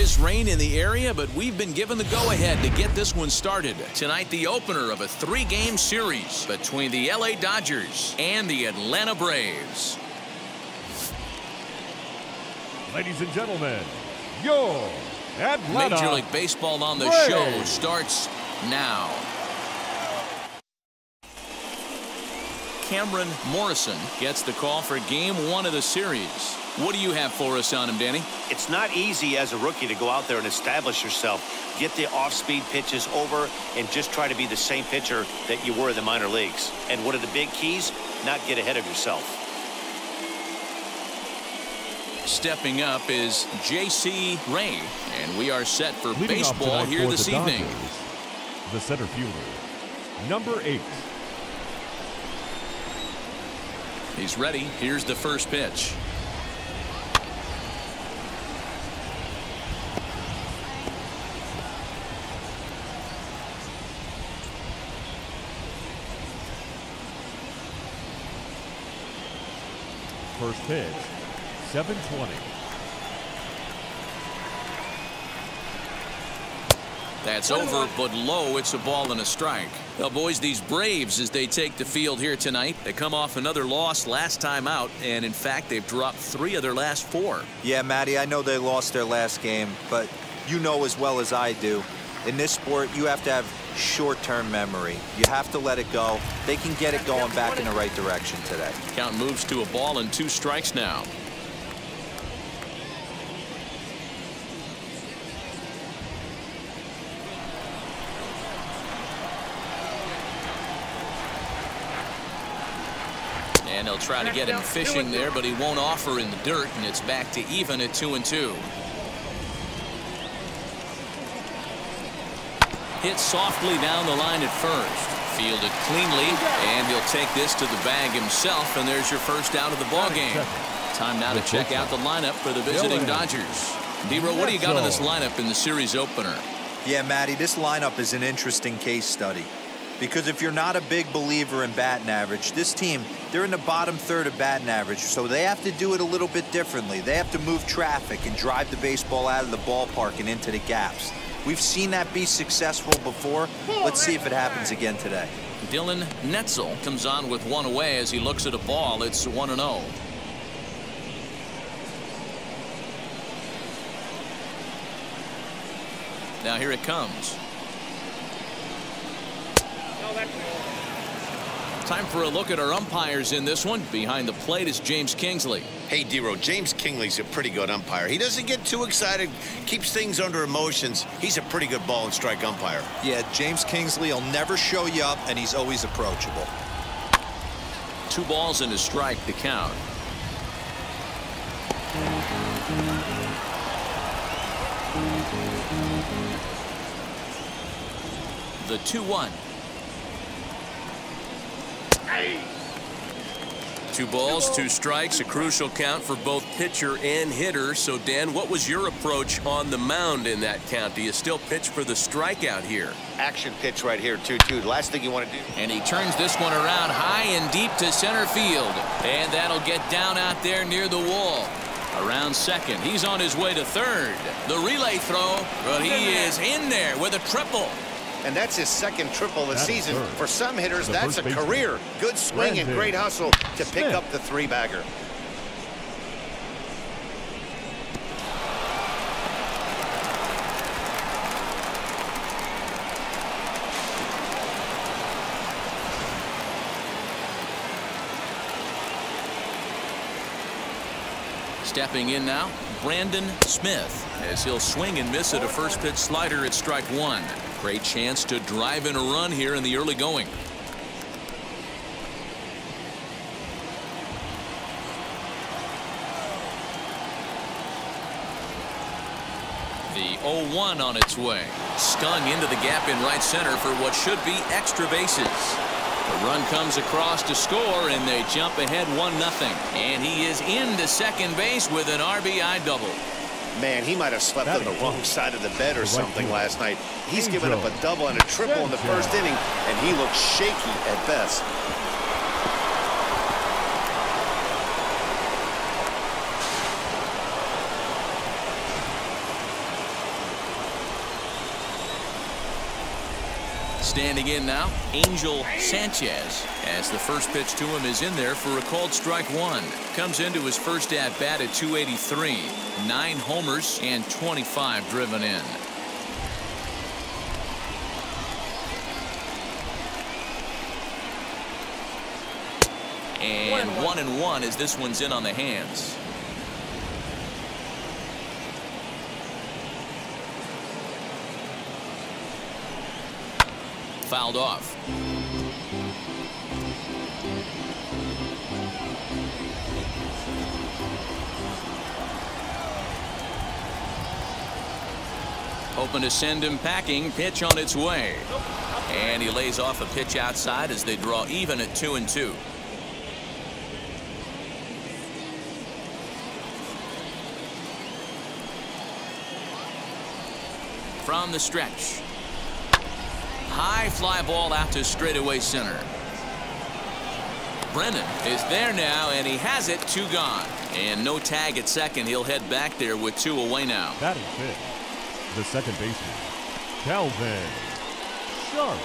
is rain in the area, but we've been given the go-ahead to get this one started. Tonight, the opener of a 3-game series between the LA Dodgers and the Atlanta Braves. Ladies and gentlemen, your Atlanta Major League Baseball on the Braves show starts now. Cameron Morrison gets the call for game 1 of the series. What do you have for us on him, Danny? It's not easy as a rookie to go out there and establish yourself, get the off-speed pitches over, and just try to be the same pitcher that you were in the minor leagues. And one of the big keys, not get ahead of yourself. Stepping up is J.C. Ray, and we are set for leading baseball here for this the evening. Dodgers, the center fielder, number 8. He's ready. Here's the first pitch. First pitch, 720. That's over, but low. It's a ball and a strike. Well, boys, these Braves, as they take the field here tonight, they come off another loss last time out, and in fact, they've dropped 3 of their last 4. Yeah, Matty, I know they lost their last game, but you know as well as I do, in this sport, you have to have short-term memory. You have to let it go. They can get it going back in the right direction today. Count moves to a ball and 2 strikes now. And they'll try to get him fishing there, but he won't offer in the dirt, and it's back to even at 2-2. Hit softly down the line at first. Fielded cleanly, and he'll take this to the bag himself, and there's your first out of the ball game. Time now to check out the lineup for the visiting Dodgers. D-Row, what do you got on this lineup in the series opener? Yeah, Matty, this lineup is an interesting case study. Because if you're not a big believer in batting average, this team, they're in the bottom third of batting average, so they have to do it a little bit differently. They have to move traffic and drive the baseball out of the ballpark and into the gaps. We've seen that be successful before. Let's see if it happens again today. Dylan Netzel comes on with 1 away as he looks at a ball. It's 1-0. Now here it comes. Time for a look at our umpires in this one. Behind the plate is James Kingsley. Hey, D-Row, James Kingsley's a pretty good umpire. He doesn't get too excited, keeps things under emotions. He's a pretty good ball and strike umpire. Yeah, James Kingsley will never show you up, and he's always approachable. 2 balls and a strike to count. The 2-1. 2 balls, 2 strikes, a crucial count for both pitcher and hitter. So, Dan, what was your approach on the mound in that count? Do you still pitch for the strikeout here? Action pitch right here, 2-2. The last thing you want to do. And he turns this one around high and deep to center field. And that'll get down out there near the wall. Around second. He's on his way to third. The relay throw, but he is in there with a triple. And that's his second triple this season. For some hitters, that's a baseman. career. Good swing and great hustle to pick up the 3-bagger. Stepping in now, Brandon Smith, as he'll swing and miss at a first pitch slider at strike 1. Great chance to drive in a run here in the early going. The 0-1 on its way. Stung into the gap in right center for what should be extra bases. The run comes across to score, and they jump ahead 1-0. And he is into second base with an RBI double. Man, he might have slept on the wrong side of the bed or something last night. He's given up a double and a triple in the first inning, and he looks shaky at best. Standing in now, Angel Sanchez, as the first pitch to him is in there for a called strike one. Comes into his first at bat at 283. 9 homers and 25 driven in. And 1-1 as this one's in on the hands. Fouled off. Hoping to send him packing. Pitch on its way. And he lays off a pitch outside as they draw even at 2-2. From the stretch. High fly ball out to straightaway center. Brennan is there now, and he has it. 2 gone. And no tag at second. He'll head back there with 2 away now. Batting fifth, the second baseman, Calvin Sharp.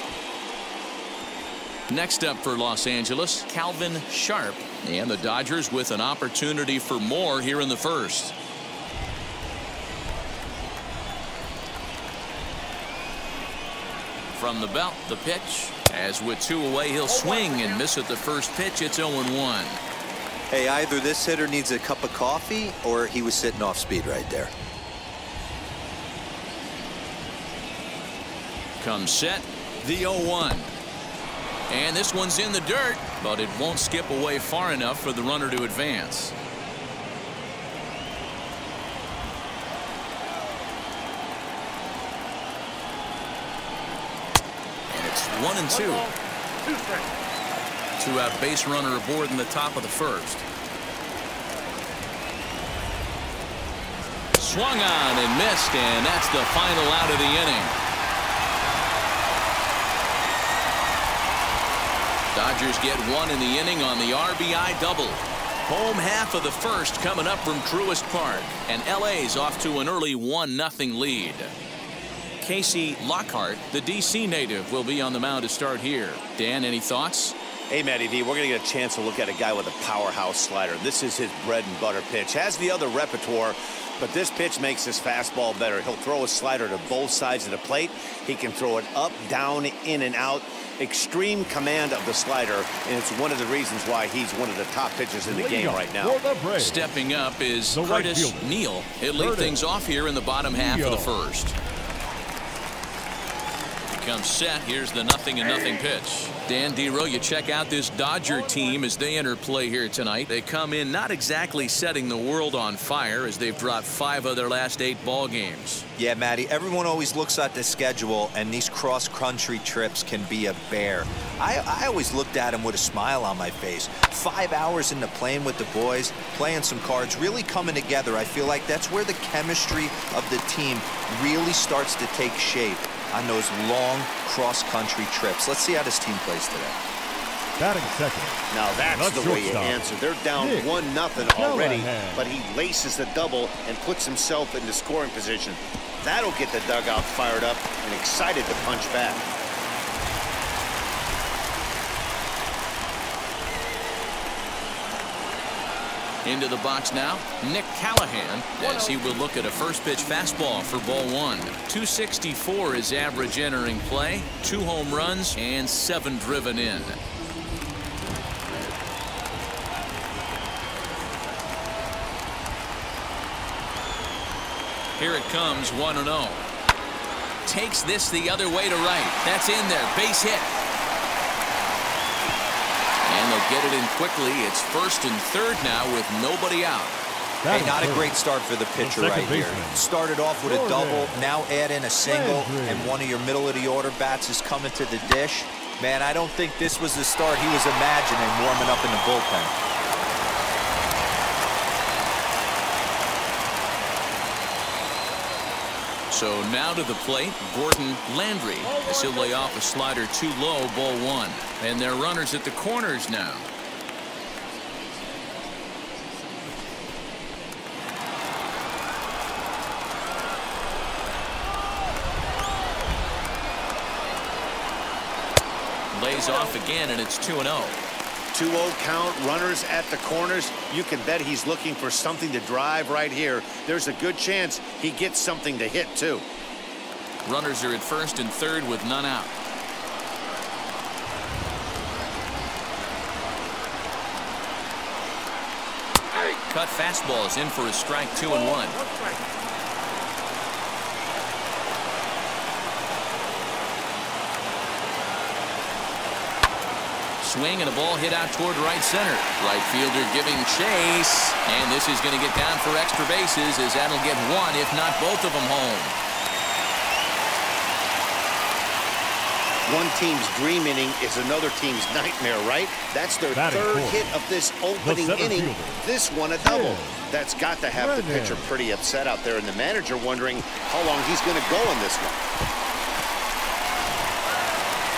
Next up for Los Angeles, Calvin Sharp. And the Dodgers with an opportunity for more here in the first. From the belt, the pitch. As with 2 away, he'll swing and miss at the first pitch. It's 0-1. Hey, either this hitter needs a cup of coffee or he was sitting off speed right there. Comes set, the 0-1. And this one's in the dirt, but it won't skip away far enough for the runner to advance. And it's 1-2. 2-out base runner aboard in the top of the first. Swung on and missed, and that's the final out of the inning. Dodgers get 1 in the inning on the RBI double. Home half of the first coming up from Truist Park, and LA's off to an early 1-0 lead. Casey Lockhart, the D.C. native, will be on the mound to start here. Dan, any thoughts? Hey, Matty V, we're going to get a chance to look at a guy with a powerhouse slider. This is his bread and butter pitch. Has the other repertoire, but this pitch makes his fastball better. He'll throw a slider to both sides of the plate. He can throw it up, down, in, and out. Extreme command of the slider, and it's one of the reasons why he's one of the top pitchers in the game right now. Stepping up is Curtis Neal. He'll lead things off here in the bottom half of the first. Comes set. Here's the 0-0 pitch. Dan Dero, you check out this Dodger team as they enter play here tonight. They come in not exactly setting the world on fire as they've dropped 5 of their last 8 ball games. Yeah, Matty, everyone always looks at the schedule, and these cross-country trips can be a bear. I always looked at them with a smile on my face. 5 hours in the plane with the boys, playing some cards, really coming together. I feel like that's where the chemistry of the team really starts to take shape on those long cross-country trips. Let's see how this team plays today. Batting second. Now that's the way you answer. They're down 1-0 already, but he laces the double and puts himself into scoring position. That'll get the dugout fired up and excited to punch back. Into the box now, Nick Callahan, as he will look at a first pitch fastball for ball 1. 264 is average entering play, 2 home runs and 7 driven in. Here it comes, 1-0. Takes this the other way to right. That's in there, base hit. And they'll get it in quickly. It's first and third now with nobody out. Hey, not a great start for the pitcher right here. Started off with a double, now add in a single, and one of your middle-of-the-order bats is coming to the dish. Man, I don't think this was the start he was imagining warming up in the bullpen. So now to the plate, Gordon Landry, as he'll lay off a slider too low, ball 1. And they're runners at the corners now. pays off again, and it's 2-0. 2-0 count, runners at the corners. You can bet he's looking for something to drive right here. There's a good chance he gets something to hit, too. Runners are at first and third with none out. Cut fastball is in for a strike, 2-1. Swing and a ball hit out toward right center. Right fielder giving chase, and this is going to get down for extra bases, as that'll get one, if not both of them, home. One team's dream inning is another team's nightmare, right? That's their third hit of this opening inning. This one a double. That's got to have the pitcher pretty upset out there, and the manager wondering how long he's going to go on this one.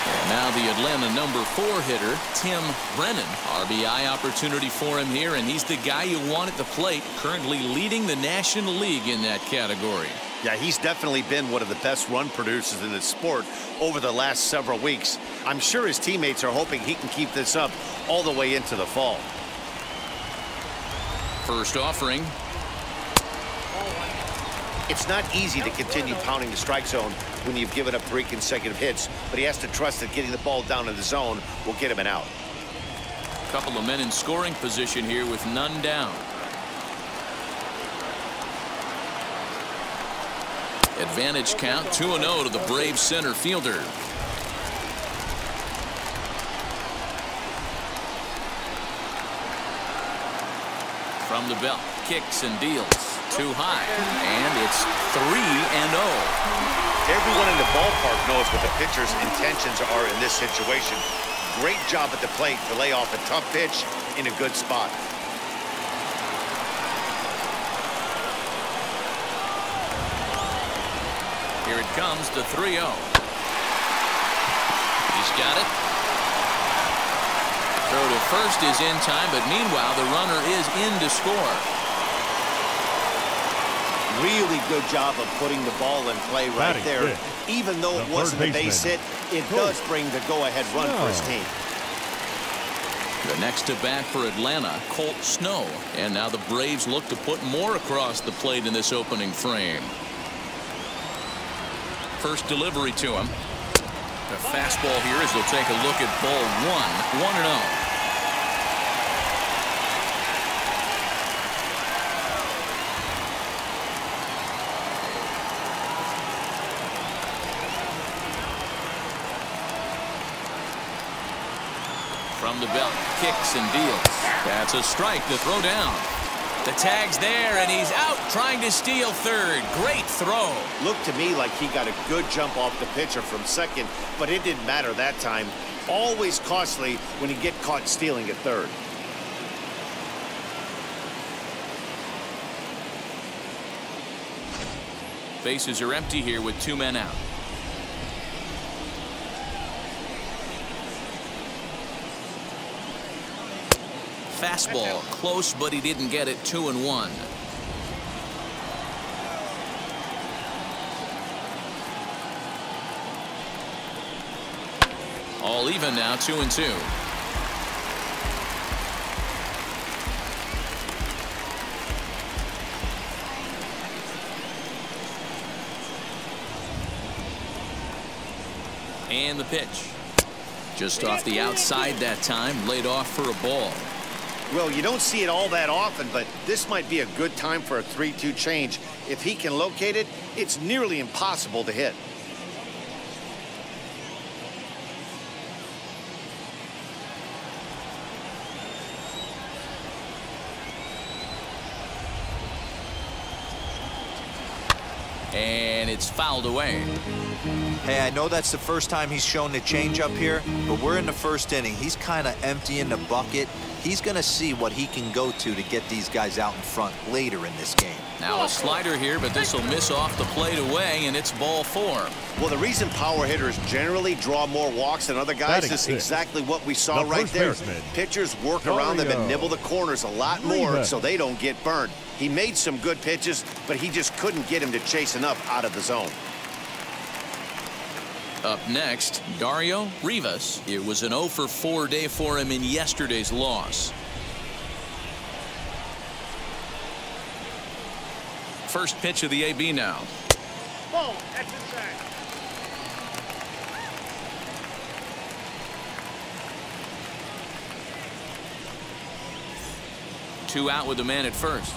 And now the Atlanta number 4 hitter, Tim Brennan. RBI opportunity for him here, and he's the guy you want at the plate, currently leading the National League in that category. Yeah, he's definitely been one of the best run producers in the sport over the last several weeks. I'm sure his teammates are hoping he can keep this up all the way into the fall. First offering. It's not easy to continue pounding the strike zone when you've given up 3 consecutive hits, but he has to trust that getting the ball down in the zone will get him an out. Couple of men in scoring position here with none down. Advantage count, 2-0 to the Braves center fielder. From the belt, kicks and deals. Too high, and it's 3-0. Everyone in the ballpark knows what the pitcher's intentions are in this situation. Great job at the plate to lay off a tough pitch in a good spot. Here it comes to 3-0. He's got it. Throw to first is in time, but meanwhile the runner is in to score. Really good job of putting the ball in play right there. Even though it wasn't a base hit, it does bring the go-ahead run for his team. The next to bat for Atlanta, Colt Snow. And now the Braves look to put more across the plate in this opening frame. First delivery to him. The fastball here as they'll take a look at ball 1. 1-0. From the belt, kicks and deals. That's a strike to throw down. The tag's there, and he's out trying to steal third. Great throw. Looked to me like he got a good jump off the pitcher from second, but it didn't matter that time. Always costly when you get caught stealing at third. Bases are empty here with 2 men out. Fastball close, but he didn't get it. 2-1. All even now, 2-2. And the pitch. Just off the outside that time, laid off for a ball. Well, you don't see it all that often, but this might be a good time for a 3-2 change. If he can locate it, it's nearly impossible to hit. And it's fouled away. Hey, I know that's the first time he's shown the changeup here, but we're in the first inning. He's kind of emptying the bucket. He's going to see what he can go to get these guys out in front later in this game. Now a slider here, but this will miss off the plate away, and it's ball 4. Well, the reason power hitters generally draw more walks than other guys is exactly what we saw right there. Pitchers work around them and nibble the corners a lot more so they don't get burned. He made some good pitches, but he just couldn't get him to chase enough out of the zone. Up next, Dario Rivas. It was an 0 for 4 day for him in yesterday's loss. First pitch of the AB now. Ball, that's inside. Two out with the man at first.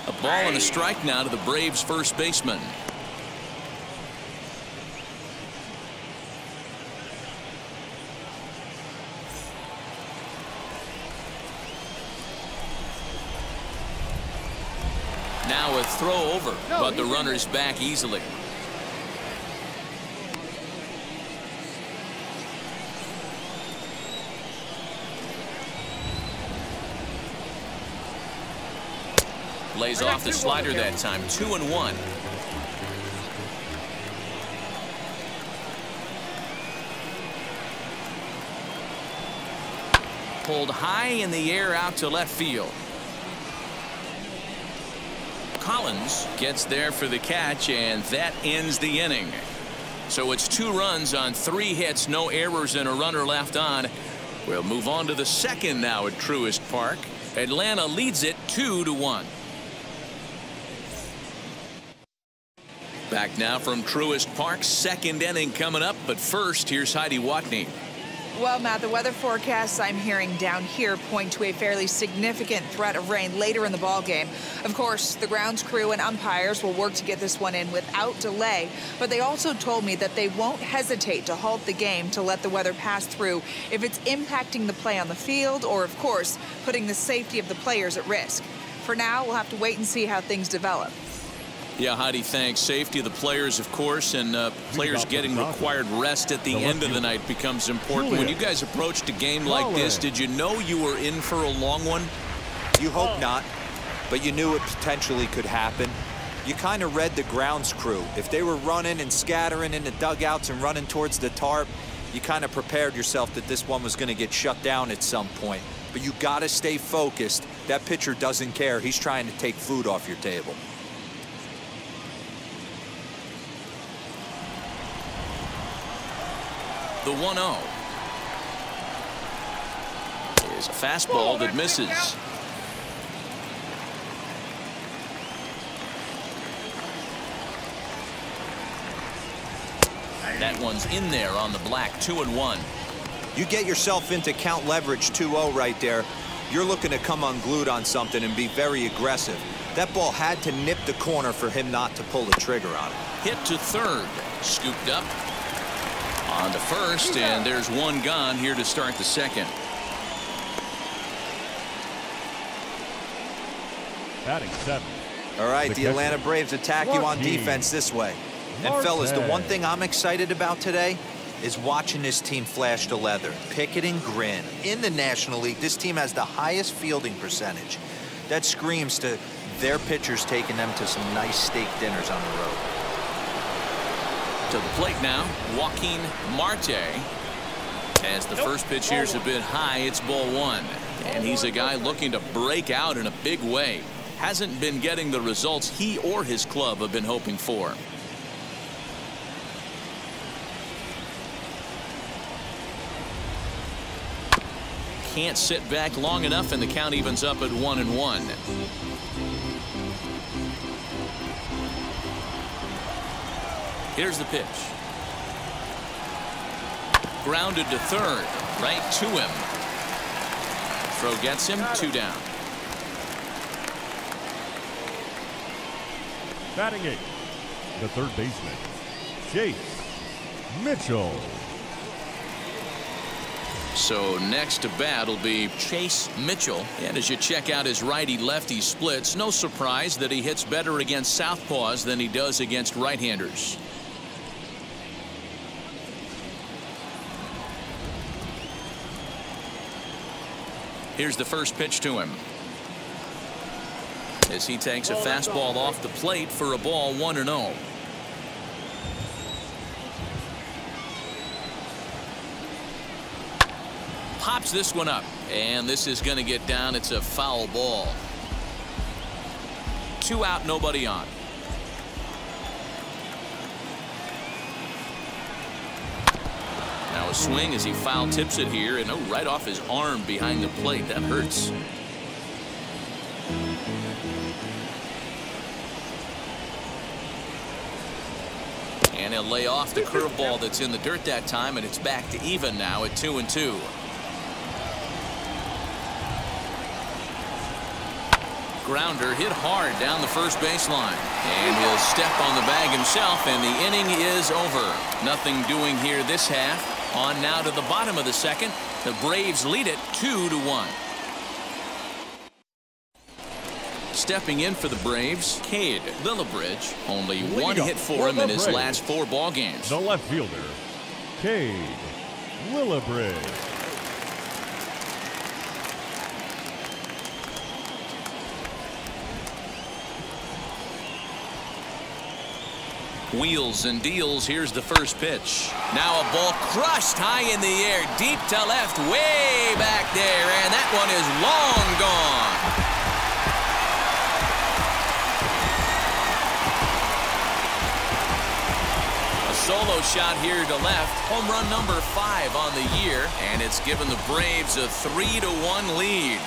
A ball and a strike now to the Braves first baseman. Now a throw over, but the runner's back easily. Lays off the slider that time. 2-1. Pulled high in the air out to left field. Collins gets there for the catch, and that ends the inning. So it's 2 runs on 3 hits, no errors, and a runner left on. We'll move on to the second now at Truist Park. Atlanta leads it 2-1. Back now from Truist Park, second inning coming up, but first here's Heidi Watney. Well, Matt, the weather forecasts I'm hearing down here point to a fairly significant threat of rain later in the ball game. Of course, the grounds crew and umpires will work to get this one in without delay, but they also told me that they won't hesitate to halt the game to let the weather pass through if it's impacting the play on the field or, of course, putting the safety of the players at risk. For now, we'll have to wait and see how things develop. Yeah, Heidi, thanks. Safety of the players, of course, and players getting required rest at the end of the night becomes important. When you guys approached a game like this, did you know you were in for a long one? You hope not, but you knew it potentially could happen. You kind of read the grounds crew. If they were running and scattering in the dugouts and running towards the tarp, you kind of prepared yourself that this one was going to get shut down at some point. But you got to stay focused. That pitcher doesn't care. He's trying to take food off your table. The 1-0 is a fastball that misses. That one's in there on the black. 2-1. You get yourself into count leverage 2-0 right there. You're looking to come unglued on something and be very aggressive. That ball had to nip the corner for him not to pull the trigger on it. Hit to third. Scooped up. On to first, and there's one gone here to start the second. Batting 7. All right, the Atlanta Braves attack you on defense this way. And fellas, the one thing I'm excited about today is watching this team flash the leather. Pick it and grin. In the National League, this team has the highest fielding percentage. That screams to their pitchers taking them to some nice steak dinners on the road. To the plate now, Joaquin Marte. As the first pitch here's a bit high, it's ball 1. And he's a guy looking to break out in a big way. Hasn't been getting the results he or his club have been hoping for. Can't sit back long enough, and the count evens up at 1-1. Here's the pitch. Grounded to third. Right to him. Throw gets him. 2 down. Batting 8. The third baseman, Chase Mitchell. So next to bat will be Chase Mitchell. And as you check out his righty-lefty splits, no surprise that he hits better against southpaws than he does against right-handers. Here's the first pitch to him. As he takes a fastball off the plate for a ball. 1-0. Pops this one up, and this is going to get down. It's a foul ball. 2 out, nobody on. Now a swing as he foul tips it here, and right off his arm behind the plate. That hurts. And he'll lay off the curveball that's in the dirt that time, and it's back to even now at 2-2. Grounder hit hard down the first baseline, and he'll step on the bag himself, and the inning is over. Nothing doing here this half. On now to the bottom of the second. The Braves lead it 2-1. Stepping in for the Braves, Cade Lillibridge. Only one hit for him in his last 4 ball games. The left fielder, Cade Lillibridge. Wheels and deals. Here's the first pitch. Now a ball crushed high in the air, deep to left, way back there, and that one is long gone. A solo shot here to left. Home run number 5 on the year, and it's given the Braves a 3-1 lead.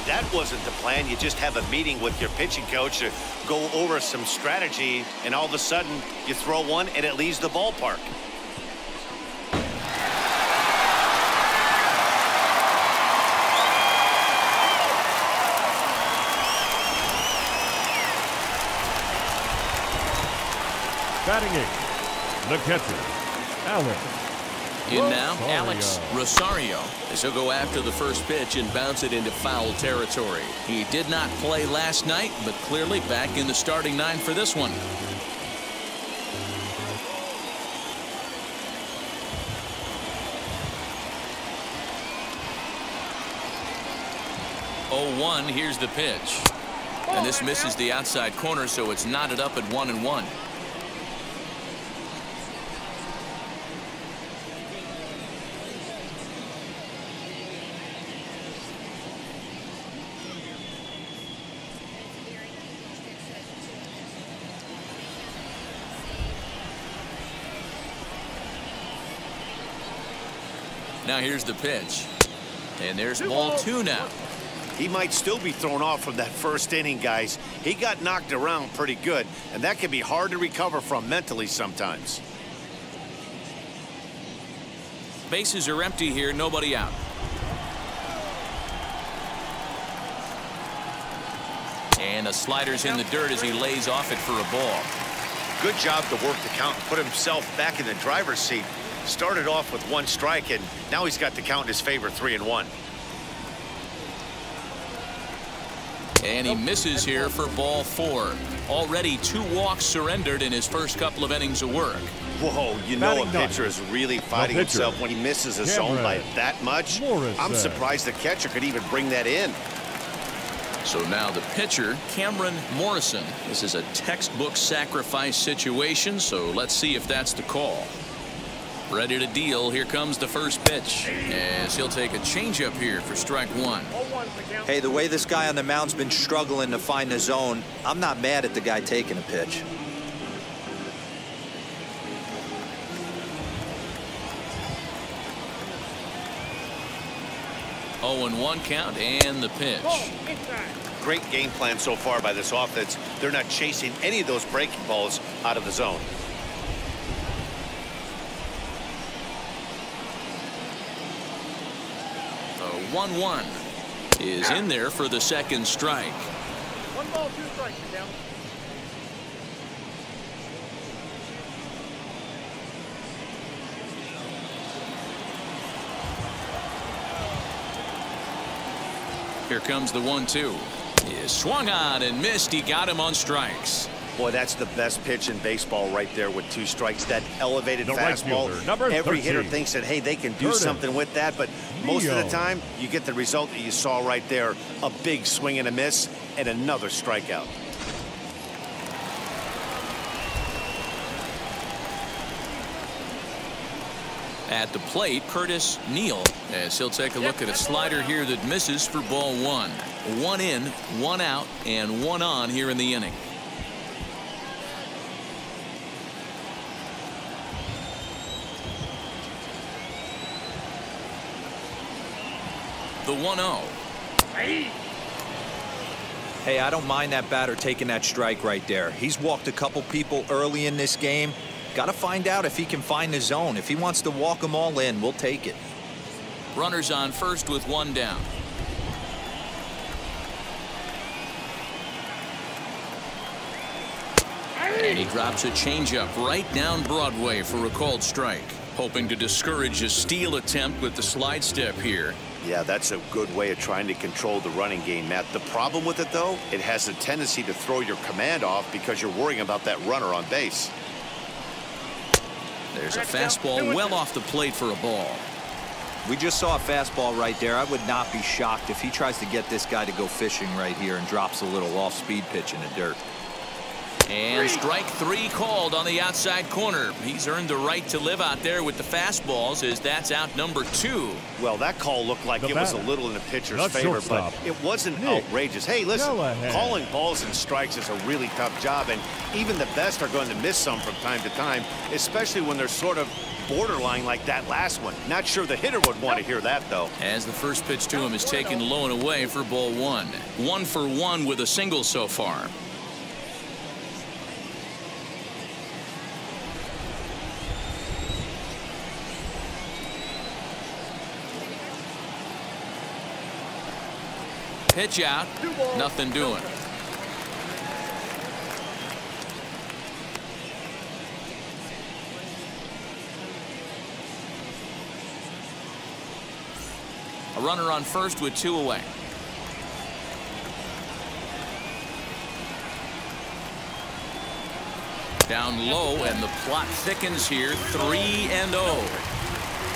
That wasn't the plan. You just have a meeting with your pitching coach to go over some strategy, and all of a sudden you throw one and it leaves the ballpark. Batting 8th, the catcher, Alex. In now, Alex Rosario, as he'll go after the first pitch and bounce it into foul territory. He did not play last night, but clearly back in the starting 9 for this one. Oh, 1, here's the pitch. And this misses the outside corner, so it's knotted up at 1-1. Now here's the pitch. And there's ball 2 now. He might still be thrown off from that first inning, guys. He got knocked around pretty good, and that can be hard to recover from mentally sometimes. Bases are empty here, nobody out. And the slider's in the dirt as he lays off it for a ball. Good job to work the count and put himself back in the driver's seat. Started off with 1 strike, and now he's got the count in his favor, 3-1. And he misses here for ball 4. Already 2 walks surrendered in his first couple of innings of work. Whoa, you know a pitcher is really fighting himself when he misses a zone by that much. Morrison. I'm surprised the catcher could even bring that in. So now the pitcher, Cameron Morrison. This is a textbook sacrifice situation, so let's see if that's the call. Ready to deal. Here comes the first pitch, as he'll take a changeup here for strike 1. Hey, the way this guy on the mound's been struggling to find the zone, I'm not mad at the guy taking a pitch. Oh, 0-1 count, and the pitch. Great game plan so far by this offense. They're not chasing any of those breaking balls out of the zone. The 1-1 is in there for the second strike. 1 ball, 2 strikes, down. Here comes the 1-2. He is swung on and missed. He got him on strikes. Boy, that's the best pitch in baseball right there with 2 strikes. That elevated The right fastball. fielder, number Every 13. hitter thinks that, hey, they can do something with that, but most of the time, you get the result that you saw right there. A big swing and a miss, and another strikeout. At the plate, Curtis Neal, as he'll take a look at a slider here that misses for ball one. 1 in, 1 out, and 1 on here in the inning. The 1-0. Hey, I don't mind that batter taking that strike right there. He's walked a couple people early in this game. Got to find out if he can find the zone. If he wants to walk them all in, we'll take it. Runners on first with 1 down. And he drops a changeup right down Broadway for a called strike. Hoping to discourage a steal attempt with the slide step here. Yeah, that's a good way of trying to control the running game, Matt. The problem with it, though, it has a tendency to throw your command off because you're worrying about that runner on base. There's a fastball well off the plate for a ball. We just saw a fastball right there. I would not be shocked if he tries to get this guy to go fishing right here and drops a little off-speed pitch in the dirt. And strike 3 called on the outside corner. He's earned the right to live out there with the fastballs, as that's out number 2. Well, that call looked like it was a little in the pitcher's favor, but it wasn't outrageous. Hey, listen, calling balls and strikes is a really tough job, and even the best are going to miss some from time to time, especially when they're sort of borderline like that last one. Not sure the hitter would want to hear that, though. As the first pitch to him is taken low and away for ball 1. 1 for 1 with a single so far. Pitch out, nothing doing. A runner on first with 2 away. Down low, and the plot thickens here. 3-0.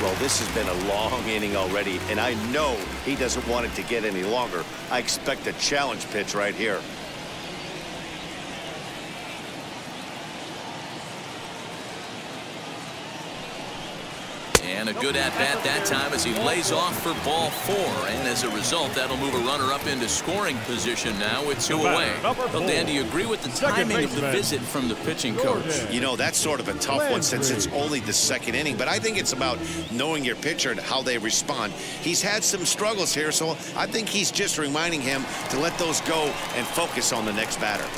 Well, this has been a long inning already, and I know he doesn't want it to get any longer. I expect a challenge pitch right here. And a good at-bat that time as he lays off for ball 4. And as a result, that'll move a runner up into scoring position now with 2 away. Well, Dan, do you agree with the timing of the visit from the pitching coach? You know, that's sort of a tough one since it's only the 2nd inning. But I think it's about knowing your pitcher and how they respond. He's had some struggles here, so I think he's just reminding him to let those go and focus on the next batter.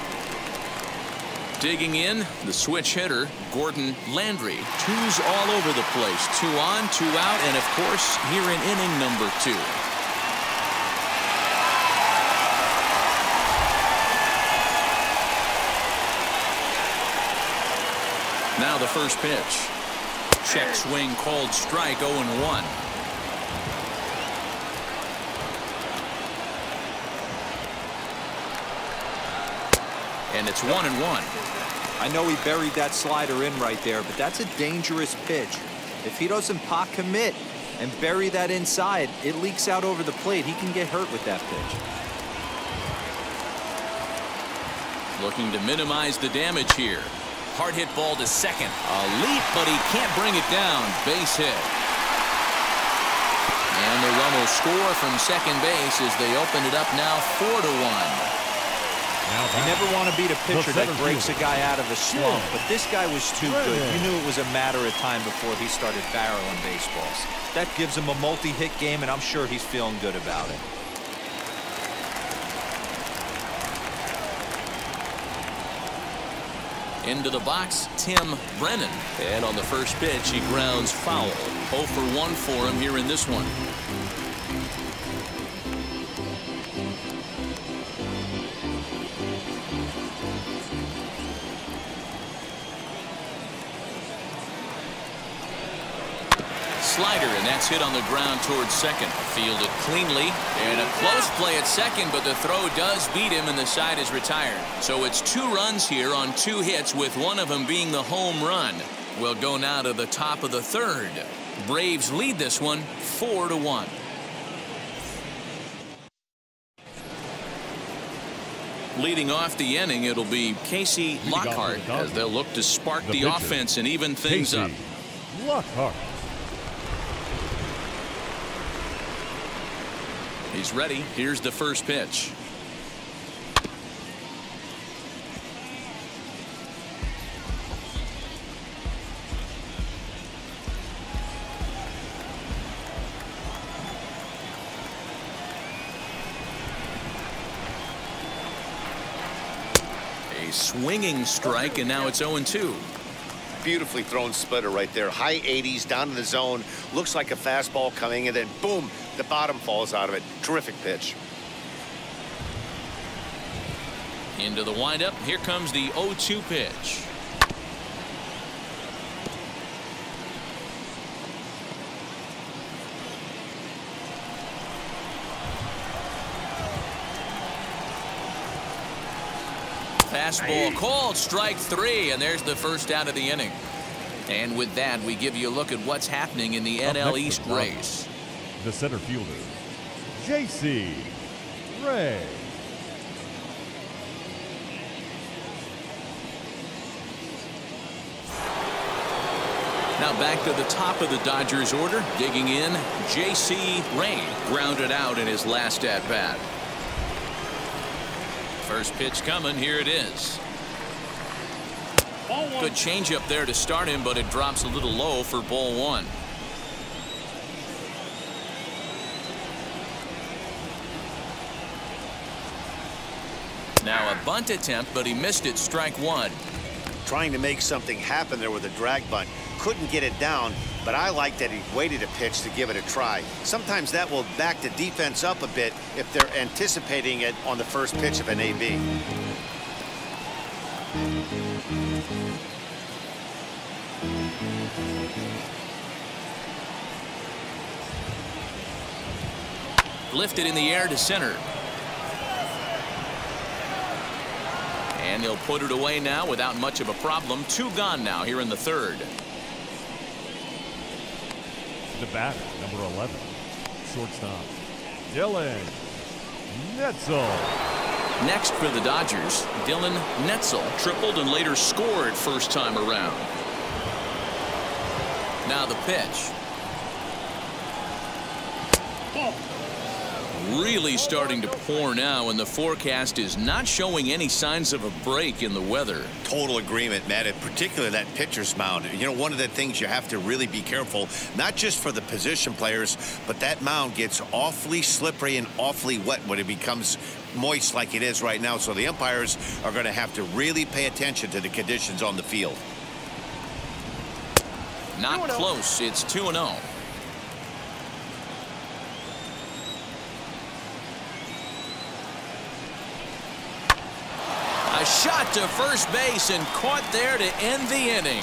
Digging in, the switch hitter, Gordon Landry. 2s all over the place. 2 on, 2 out, and of course, here in inning number 2. Now the first pitch. Check swing called strike, 0-1. And it's 1-1. I know he buried that slider in right there, but that's a dangerous pitch. If he doesn't pot commit and bury that inside, it leaks out over the plate. He can get hurt with that pitch. Looking to minimize the damage here. Hard hit ball to second. A leap, but he can't bring it down. Base hit. And the run will score from second base as they open it up now 4-1. You never want to beat a pitcher that breaks a guy out of a slump, but this guy was too good. You knew it was a matter of time before he started barreling baseballs. That gives him a multi-hit game, and I'm sure he's feeling good about it. Into the box, Tim Brennan. And on the first pitch, he grounds foul. 0 for 1 for him here in this one. Slider, and that's hit on the ground towards second. Fielded cleanly, and a close play at second, but the throw does beat him, and the side is retired. So it's 2 runs here on 2 hits, with one of them being the home run. We'll go now to the top of the 3rd. Braves lead this one 4-1. Leading off the inning, it'll be Casey Lockhart as they'll look to spark the offense and even things up. Lockhart. He's ready. Here's the first pitch. A swinging strike, and now it's 0-2. Beautifully thrown splitter right there. High 80s down in the zone. Looks like a fastball coming, and then boom, the bottom falls out of it. Terrific pitch. Into the windup. Here comes the 0-2 pitch. Fastball called, strike 3, and there's the first out of the inning. And with that, we give you a look at what's happening in the NL East race. The center fielder, J.C. Ray. Now back to the top of the Dodgers order. Digging in, J.C. Ray grounded out in his last at-bat. First pitch coming. Here it is. Good changeup there to start him, but it drops a little low for ball 1. Now a bunt attempt, but he missed it. Strike 1. Trying to make something happen there with a drag bunt. Couldn't get it down, but I like that he waited a pitch to give it a try. Sometimes that will back the defense up a bit if they're anticipating it on the first pitch of an AB. Lifted in the air to center. And he'll put it away now without much of a problem. 2 gone now here in the third. The batter, number 11, shortstop, Dylan Netzel. Next for the Dodgers, Dylan Netzel tripled and later scored first time around. Now the pitch. Really starting to pour now, and the forecast is not showing any signs of a break in the weather. Total agreement, Matt, and particularly that pitcher's mound. You know, one of the things you have to really be careful, not just for the position players, but that mound gets awfully slippery and awfully wet when it becomes moist like it is right now. So the umpires are going to have to really pay attention to the conditions on the field. Not close. It's 2-0. A shot to first base and caught there to end the inning.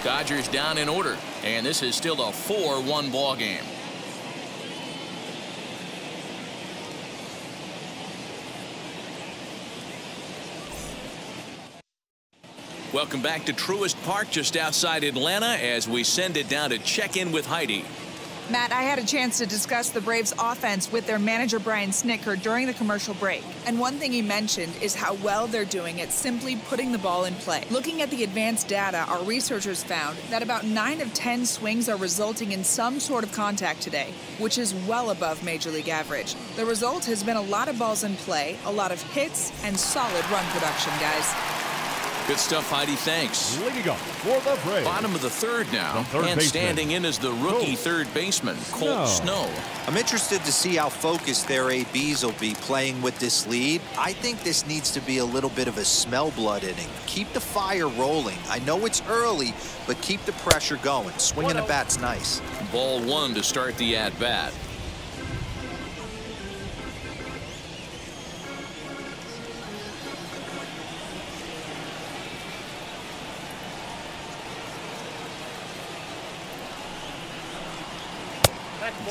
Dodgers down in order, and this is still a 4-1 ball game. Welcome back to Truist Park just outside Atlanta as we send it down to check in with Heidi. Matt, I had a chance to discuss the Braves offense with their manager Brian Snitker during the commercial break. And one thing he mentioned is how well they're doing at simply putting the ball in play. Looking at the advanced data, our researchers found that about 9 of 10 swings are resulting in some sort of contact today, which is well above Major League average. The result has been a lot of balls in play, a lot of hits, and solid run production, guys. Good stuff, Heidi. Thanks. Leading up for the Braves. Bottom of the third now. Third and baseman. standing in as the rookie third baseman, Colt Snow. I'm interested to see how focused their ABs will be playing with this lead. I think this needs to be a little bit of a smell blood inning. Keep the fire rolling. I know it's early, but keep the pressure going. Swinging the bat's nice. Ball 1 to start the at-bat.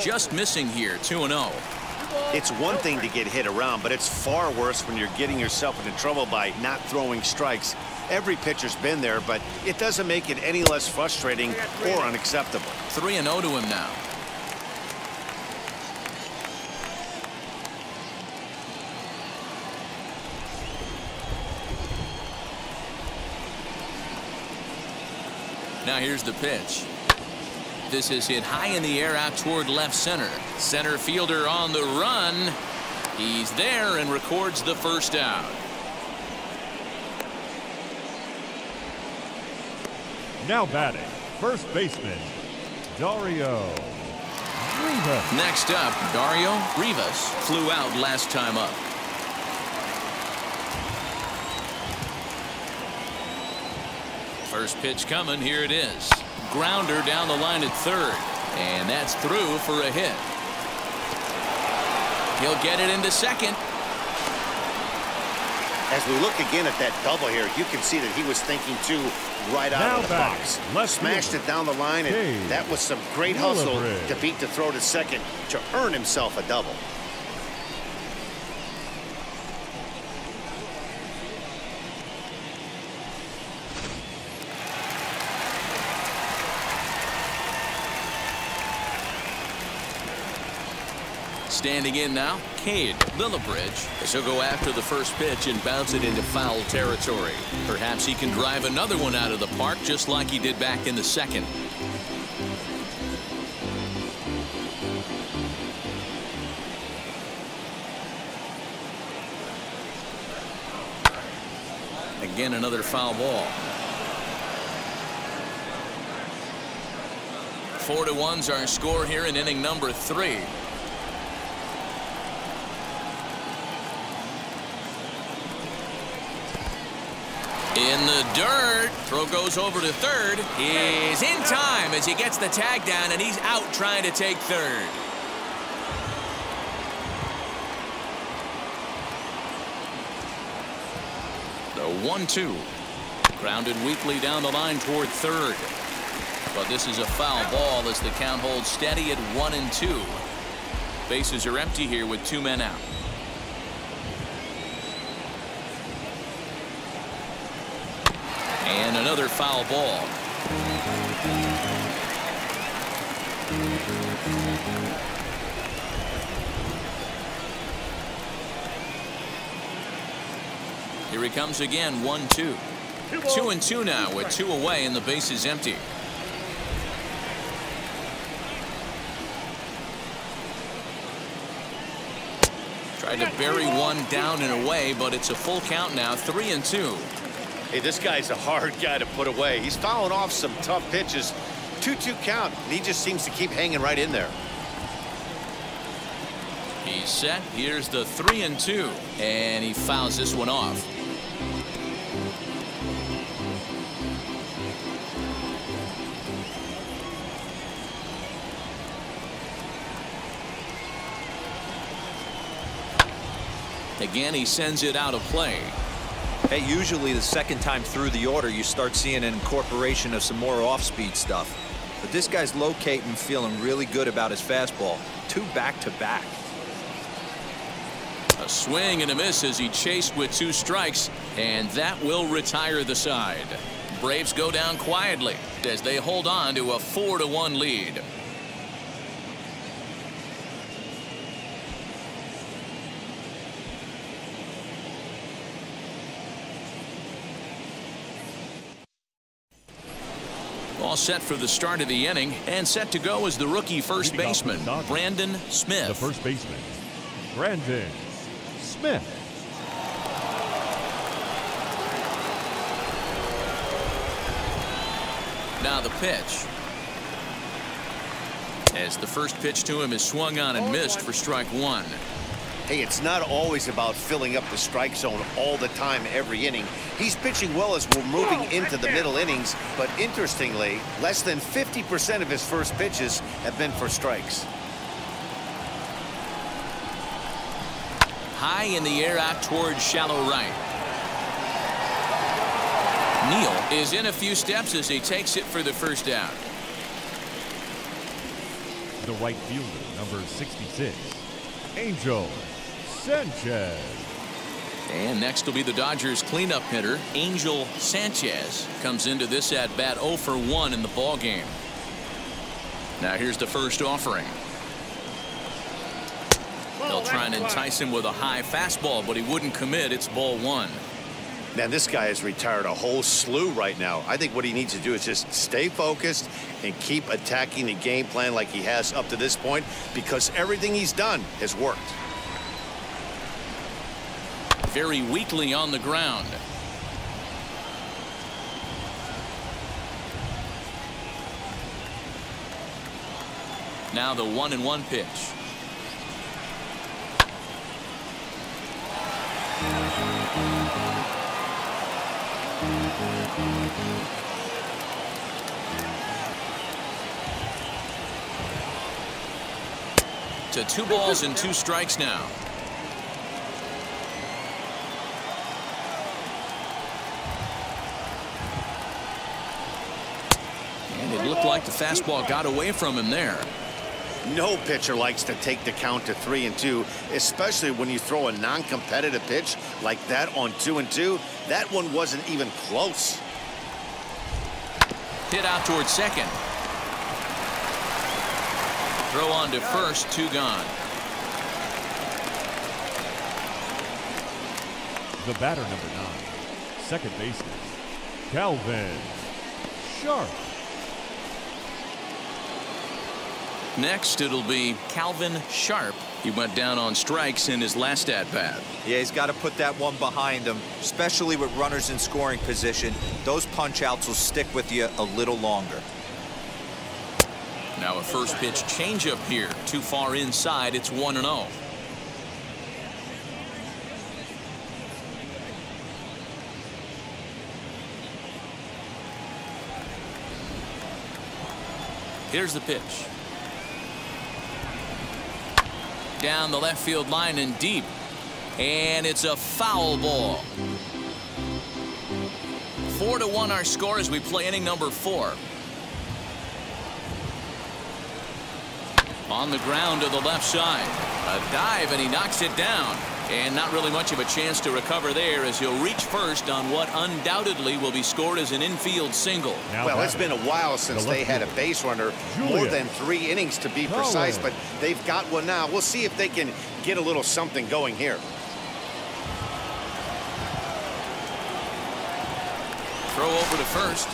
Just missing here, 2-0. It's one thing to get hit around, but it's far worse when you're getting yourself into trouble by not throwing strikes. Every pitcher's been there, but it doesn't make it any less frustrating or unacceptable. 3-0 to him now. Now here's the pitch. this is hit high in the air out toward left center. Center fielder on the run. He's there and records the first out. Now batting, first baseman, Dario Rivas. Next up, Dario Rivas flew out last time up. First pitch coming. Here it is. Grounder down the line at third. And that's through for a hit. He'll get it into second. As we look again at that double here, you can see that he was thinking too right out of the box. Smashed it down the line, and that was some great hustle to beat the throw to second to earn himself a double. Standing in now, Cade Lillibridge, as he'll go after the first pitch and bounce it into foul territory. Perhaps he can drive another one out of the park just like he did back in the second. Again, another foul ball. 4-1's our score here in inning number 3. In the dirt. Throw goes over to third. He's in time as he gets the tag down, and he's out trying to take third. The 1-2. Grounded weakly down the line toward third. But this is a foul ball as the count holds steady at 1-2. Bases are empty here with 2 men out. And another foul ball. Here he comes again, 1-2. 2-2 now with 2 away and the base is empty. Tried to bury one down and away, but it's a full count now, 3-2. Hey, this guy's a hard guy to put away. He's fouling off some tough pitches. 2-2 count, and he just seems to keep hanging right in there. He's set. Here's the 3-2, and he fouls this one off. Again, he sends it out of play. Hey, usually the second time through the order, you start seeing an incorporation of some more off-speed stuff. But this guy's locating, feeling really good about his fastball. 2 back-to-back. A swing and a miss as he chased with 2 strikes, and that will retire the side. Braves go down quietly as they hold on to a 4-1 lead. All set for the start of the inning, and set to go is the rookie first baseman, Brandon Smith. The first baseman, Brandon Smith. Now the pitch. As the first pitch to him is swung on and missed for strike 1. Hey, it's not always about filling up the strike zone all the time every inning. He's pitching well as we're moving into the middle innings, but interestingly, less than 50% of his first pitches have been for strikes. High in the air out towards shallow right. Neal is in a few steps as he takes it for the first out. The right fielder, number 66, Angel Sanchez. And next will be the Dodgers cleanup hitter, Angel Sanchez. Comes into this at bat 0 for 1 in the ball game. Now here's the first offering. They'll try and entice him with a high fastball, but he wouldn't commit. It's ball 1. Man, this guy has retired a whole slew right now. I think what he needs to do is just stay focused and keep attacking the game plan like he has up to this point, because everything he's done has worked. Very weakly on the ground. Now the 1-1 pitch. To 2 balls and 2 strikes now. And it looked like the fastball got away from him there. No pitcher likes to take the count to 3-2, especially when you throw a non-competitive pitch like that on 2-2. That one wasn't even close. Hit out towards second. Throw on to first, 2 gone. The batter, number 9, second baseman, Calvin Sharp. Next, it'll be Calvin Sharp. He went down on strikes in his last at-bat. Yeah, he's got to put that one behind him, especially with runners in scoring position. Those punch-outs will stick with you a little longer. Now a first pitch changeup here. Too far inside. It's 1-0. Here's the pitch. Down the left field line and deep. And it's a foul ball. 4-1 our score as we play inning number 4. On the ground to the left side. A dive, and he knocks it down. And not really much of a chance to recover there, as he'll reach first on what undoubtedly will be scored as an infield single. Well, it's been a while since they had a base runner, more than 3 innings to be precise, but they've got one now. We'll see if they can get a little something going here. Throw over to first.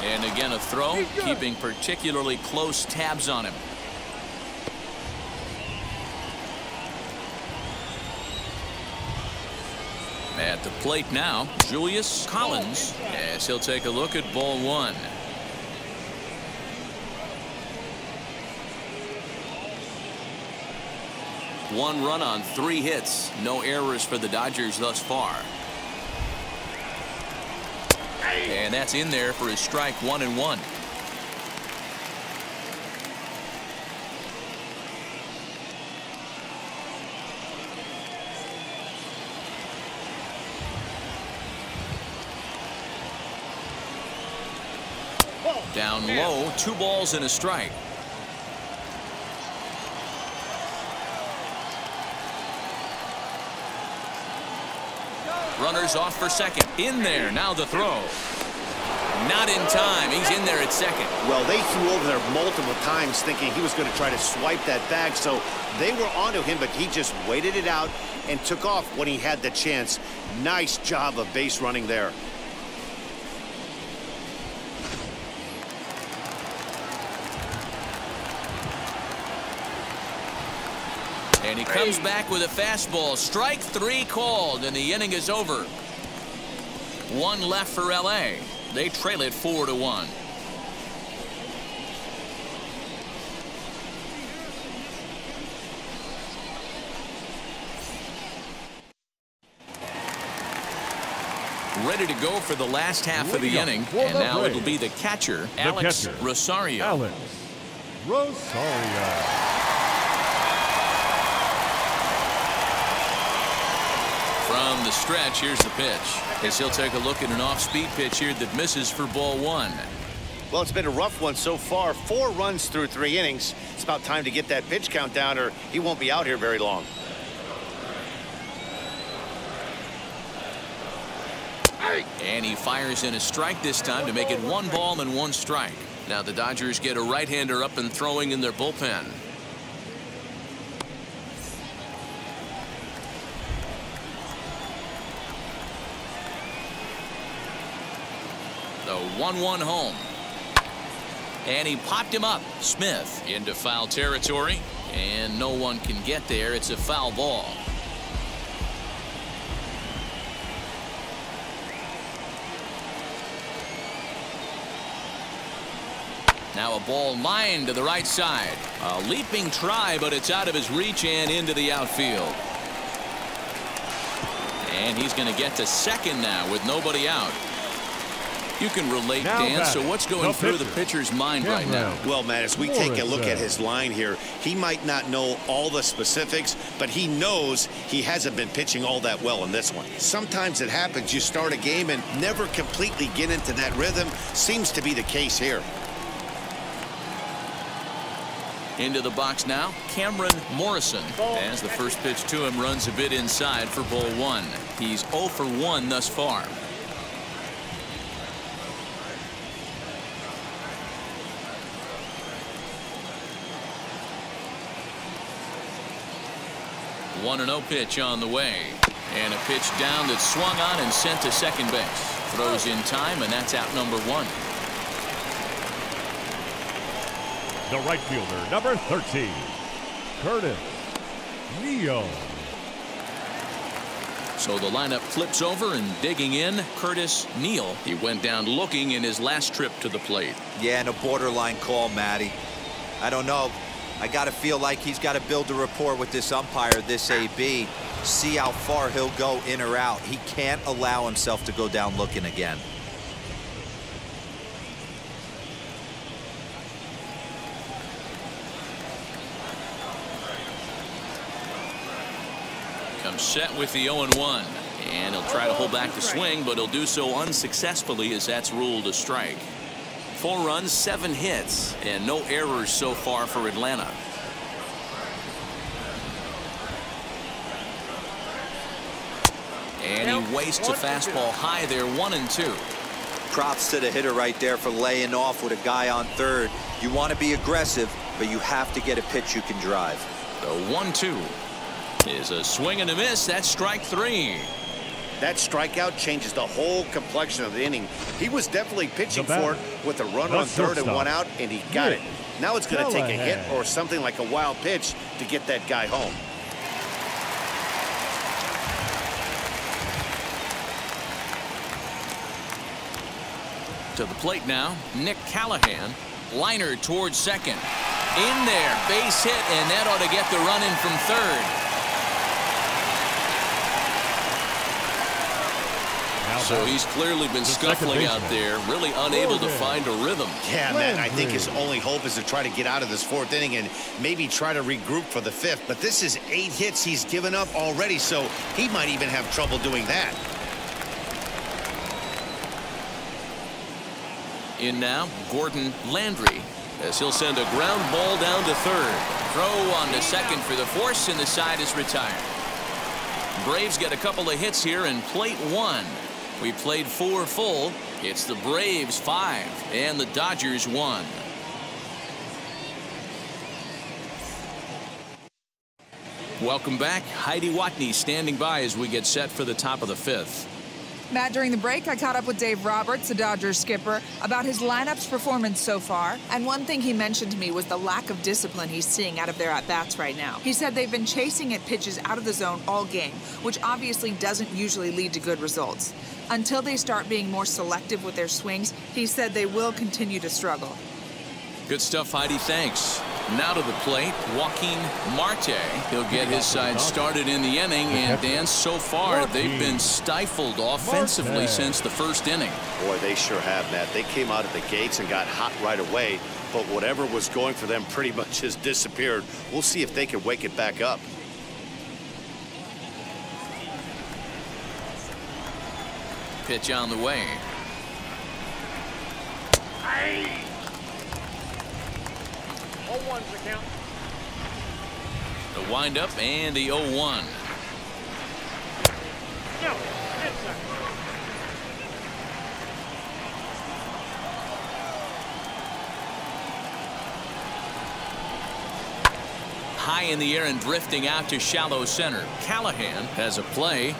And again a throw, keeping particularly close tabs on him. At the plate now, Julius Collins, as he'll take a look at ball 1. One run on 3 hits. No errors for the Dodgers thus far. And that's in there for his strike 1-1. Down low, 2 balls and a strike. Runners off for second. In there. Now the throw. Not in time. He's in there at second. Well, they threw over there multiple times thinking he was going to try to swipe that bag, so they were onto him, but he just waited it out and took off when he had the chance. Nice job of base running there. And he comes back with a fastball. Strike 3 called, and the inning is over. 1 left for L.A. They trail it 4-1. Ready to go for the last half of the inning, and now it'll be the catcher, Alex Rosario. Alex Rosario. From the stretch, here's the pitch. As he'll take a look at an off-speed pitch here that misses for ball 1. Well, it's been a rough one so far. 4 runs through 3 innings. It's about time to get that pitch count down, or he won't be out here very long. And he fires in a strike this time to make it 1 ball and 1 strike. Now the Dodgers get a right-hander up and throwing in their bullpen. The 1-1 home. And he popped him up. Smith into foul territory. And no one can get there. It's a foul ball. Now a ball lined to the right side. A leaping try, but it's out of his reach and into the outfield. And he's going to get to second now with nobody out. You can relate, now Dan. back. So what's going through the pitcher's mind right now? Well, Matt, as we take a look at his line here, he might not know all the specifics, but he knows he hasn't been pitching all that well in this one. Sometimes it happens. You start a game and never completely get into that rhythm. Seems to be the case here. Into the box now, Cameron Morrison. As the first pitch to him runs a bit inside for ball 1. He's 0 for 1 thus far. One 1-0 pitch on the way. And a pitch down that's swung on and sent to second base. Throws in time, and that's out number 1. The right fielder, number 13, Curtis Neal. So the lineup flips over, and digging in, Curtis Neal. He went down looking in his last trip to the plate. Yeah, and a borderline call, Matty. I don't know. I got to feel like he's got to build a rapport with this umpire, this AB. See how far he'll go in or out. He can't allow himself to go down looking again. Comes set with the 0-1. And he'll try to hold back the swing, but he'll do so unsuccessfully as that's ruled a strike. 4 runs, 7 hits, and no errors so far for Atlanta. And he wastes a fastball high there, 1-2. Props to the hitter right there for laying off with a guy on third. You want to be aggressive, but you have to get a pitch you can drive. The 1-2 is a swing and a miss. That's strike 3. That strikeout changes the whole complexion of the inning. He was definitely pitching for it with a runner on third and 1 out, and he got it. Now it's going to take a hit or something like a wild pitch to get that guy home. To the plate now, Nick Callahan. Liner towards second. In there, base hit, and that ought to get the run in from third. So he's clearly been scuffling out there, really unable to find a rhythm. Yeah, man, I think his only hope is to try to get out of this 4th inning and maybe try to regroup for the 5th. But this is 8 hits he's given up already, so he might even have trouble doing that. In now, Gordon Landry, as he'll send a ground ball down to third. Throw on to second for the force, and the side is retired. Braves get a couple of hits here in plate 1. We played 4 full. It's the Braves 5 and the Dodgers 1. Welcome back. Heidi Watney standing by as we get set for the top of the 5th. Matt, during the break, I caught up with Dave Roberts, the Dodgers skipper, about his lineup's performance so far. And one thing he mentioned to me was the lack of discipline he's seeing out of their at-bats right now. He said they've been chasing at pitches out of the zone all game, which obviously doesn't usually lead to good results. Until they start being more selective with their swings, he said they will continue to struggle. Good stuff, Heidi. Thanks. Now to the plate, Joaquin Marte. He'll get his side started in the inning, and Dan, so far they've been stifled offensively since the 1st inning. Boy, they sure have, Matt. They came out of the gates and got hot right away, but whatever was going for them pretty much has disappeared. We'll see if they can wake it back up. Pitch on the way. Aye. 0-1's the count. The windup and the 0-1. No, inside. High in the air and drifting out to shallow center. Callahan has a play,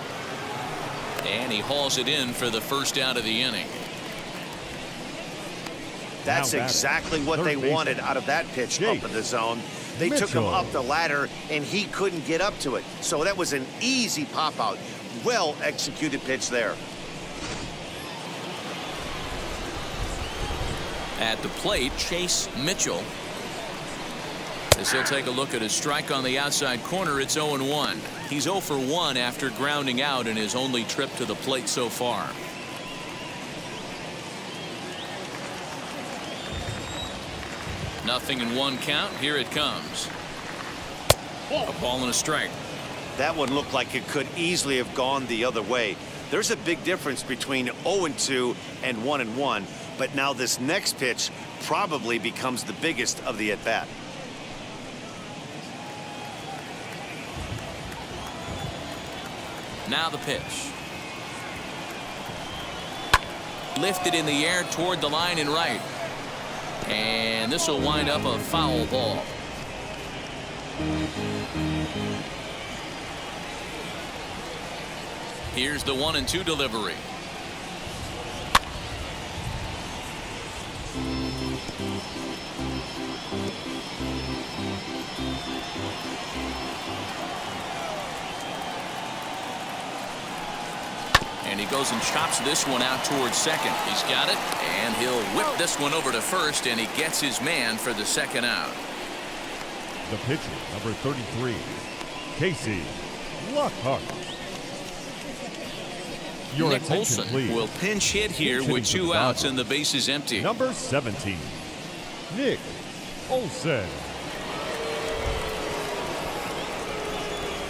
and he hauls it in for the 1st out of the inning. That's exactly what they wanted out of that pitch up in the zone. They took him up the ladder, and he couldn't get up to it. So that was an easy pop-out. Well-executed pitch there. At the plate, Chase Mitchell. As he'll take a look at his strike on the outside corner, it's 0-1. He's 0 for 1 after grounding out in his only trip to the plate so far. Nothing in 1 count. Here it comes. A ball and a strike. That one looked like it could easily have gone the other way. There's a big difference between 0-2 and 1-1, but now this next pitch probably becomes the biggest of the at-bat. Now the pitch. Lifted in the air toward the line and right. And this will wind up a foul ball. Here's the 1-2 delivery. And he goes and chops this one out towards second. He's got it, and he'll whip this one over to first, and he gets his man for the second out. The pitcher, number 33, Casey Lockhart. Your Nick attention, Olson please. will pinch hit here with 2 outs and the bases empty. Number 17, Nick Olson.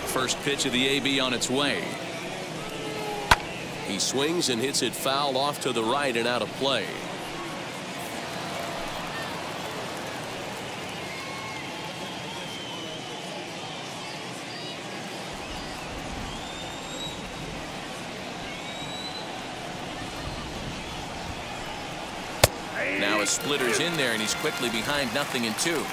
First pitch of the AB on its way. He swings and hits it foul off to the right and out of play. Now a splitter's in there, and he's quickly behind 0-2.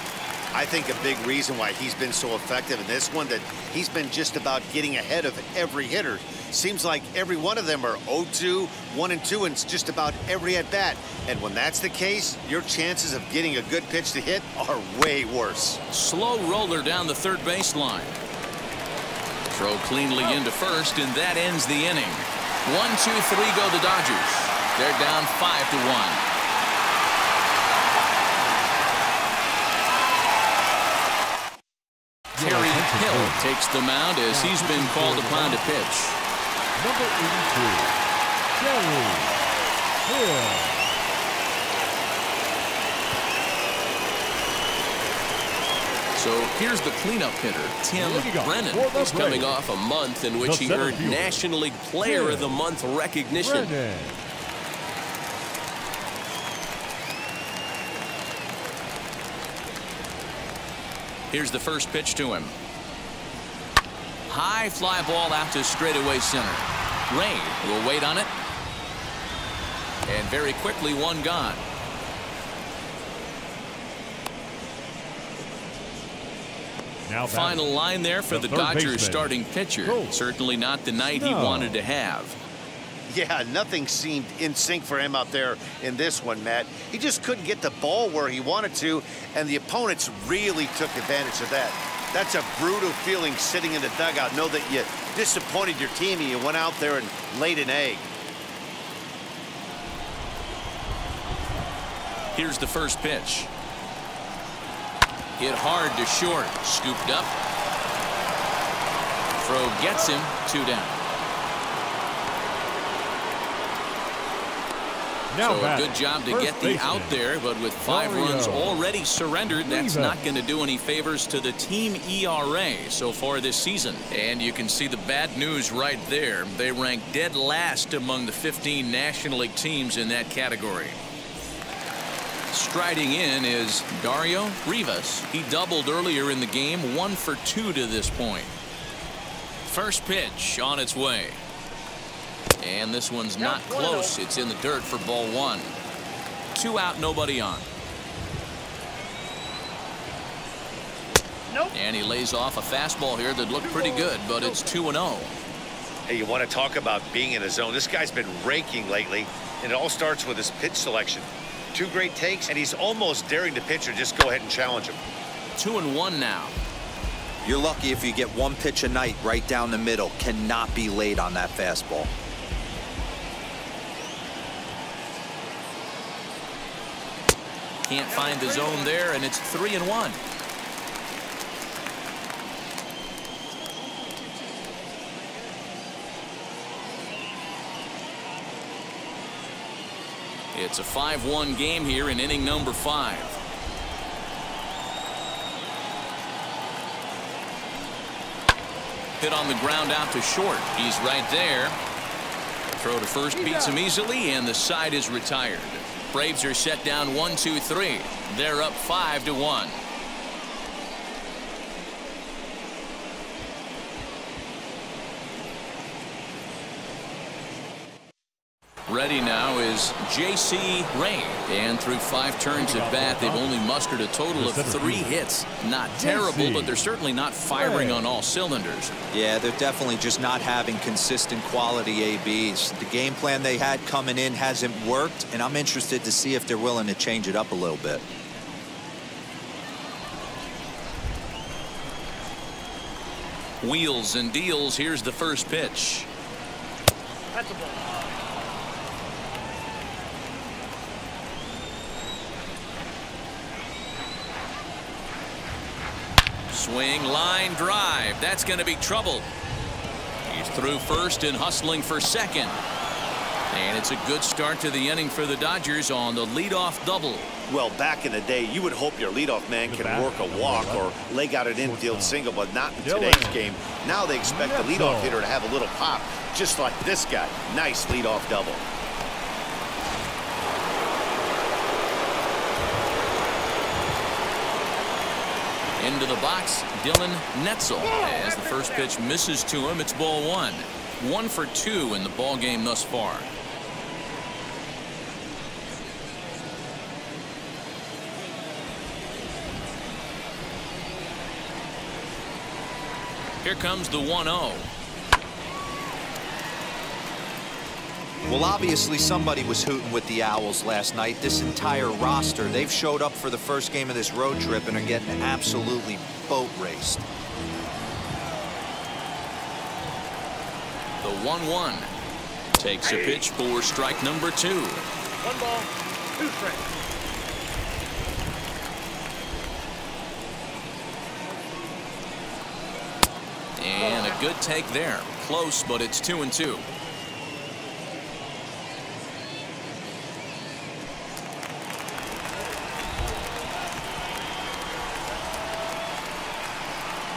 I think a big reason why he's been so effective in this one, that he's been just about getting ahead of every hitter. Seems like every one of them are 0-2, 1-2, and it's just about every at-bat. And when that's the case, your chances of getting a good pitch to hit are way worse. Slow roller down the third baseline. Throw cleanly into first, and that ends the inning. 1-2-3 go the Dodgers. They're down 5-1. Terry Hill takes the mound as he's been called upon to pitch. Number 82, Terry Hill. So here's the cleanup hitter, Tim Brennan. He's coming off a month in which he earned National League Player of the Month recognition. Here's the first pitch to him. High fly ball out to straightaway center. Ray will wait on it. And very quickly, one gone. Now final line there for the Dodgers starting pitcher. Certainly not the night he wanted to have. Yeah, nothing seemed in sync for him out there in this one, Matt. He just couldn't get the ball where he wanted to, and the opponents really took advantage of that. That's a brutal feeling sitting in the dugout. Know that you disappointed your team and you went out there and laid an egg. Here's the first pitch. Hit hard to short. Scooped up. Throw gets him. 2 down. Now so a good job to get the out there, but with 5 runs already surrendered, that's not going to do any favors to the team ERA so far this season. And you can see the bad news right there. They rank dead last among the 15 National League teams in that category. Striding in is Dario Rivas. He doubled earlier in the game, 1 for 2 to this point. First pitch on its way. And this one's not close. It's in the dirt for ball 1. 2 out, nobody on. And he lays off a fastball here that looked pretty good, but it's 2-0. Hey, you want to talk about being in a zone? This guy's been raking lately, and it all starts with his pitch selection. Two great takes, and he's almost daring the pitcher just go ahead and challenge him. 2-1 now. You're lucky if you get one pitch a night right down the middle. Cannot be late on that fastball. Can't find the zone there, and it's 3-1. It's a 5-1 game here in inning number 5. Hit on the ground out to short. He's right there. Throw to first beats him easily, and the side is retired. Braves are set down 1-2-3. They're up 5-1. Ready now is J.C. Ray, and through 5 turns at bat, they've only mustered a total of 3 hits. Not terrible, but they're certainly not firing on all cylinders. Yeah, they're definitely just not having consistent quality ABs. The game plan they had coming in hasn't worked, and I'm interested to see if they're willing to change it up a little bit. Wheels and deals. Here's the first pitch. That's a ball. Swing, line drive. That's going to be trouble. He's through first and hustling for second. And it's a good start to the inning for the Dodgers on the leadoff double. Well, back in the day, you would hope your leadoff man can work a walk or leg out an infield single, but not in today's game. Now they expect the leadoff hitter to have a little pop, just like this guy. Nice leadoff double. Into the box, Dylan Netzel. As the first pitch misses to him, it's ball 1. 1 for 2 in the ball game thus far. Here comes the 1-0. Well, obviously somebody was hooting with the Owls last night. This entire roster, they've showed up for the first game of this road trip and are getting absolutely boat raced. The 1-1 takes a pitch for strike number 2. 1 ball, 2 strikes. And a good take there. Close, but it's 2-2.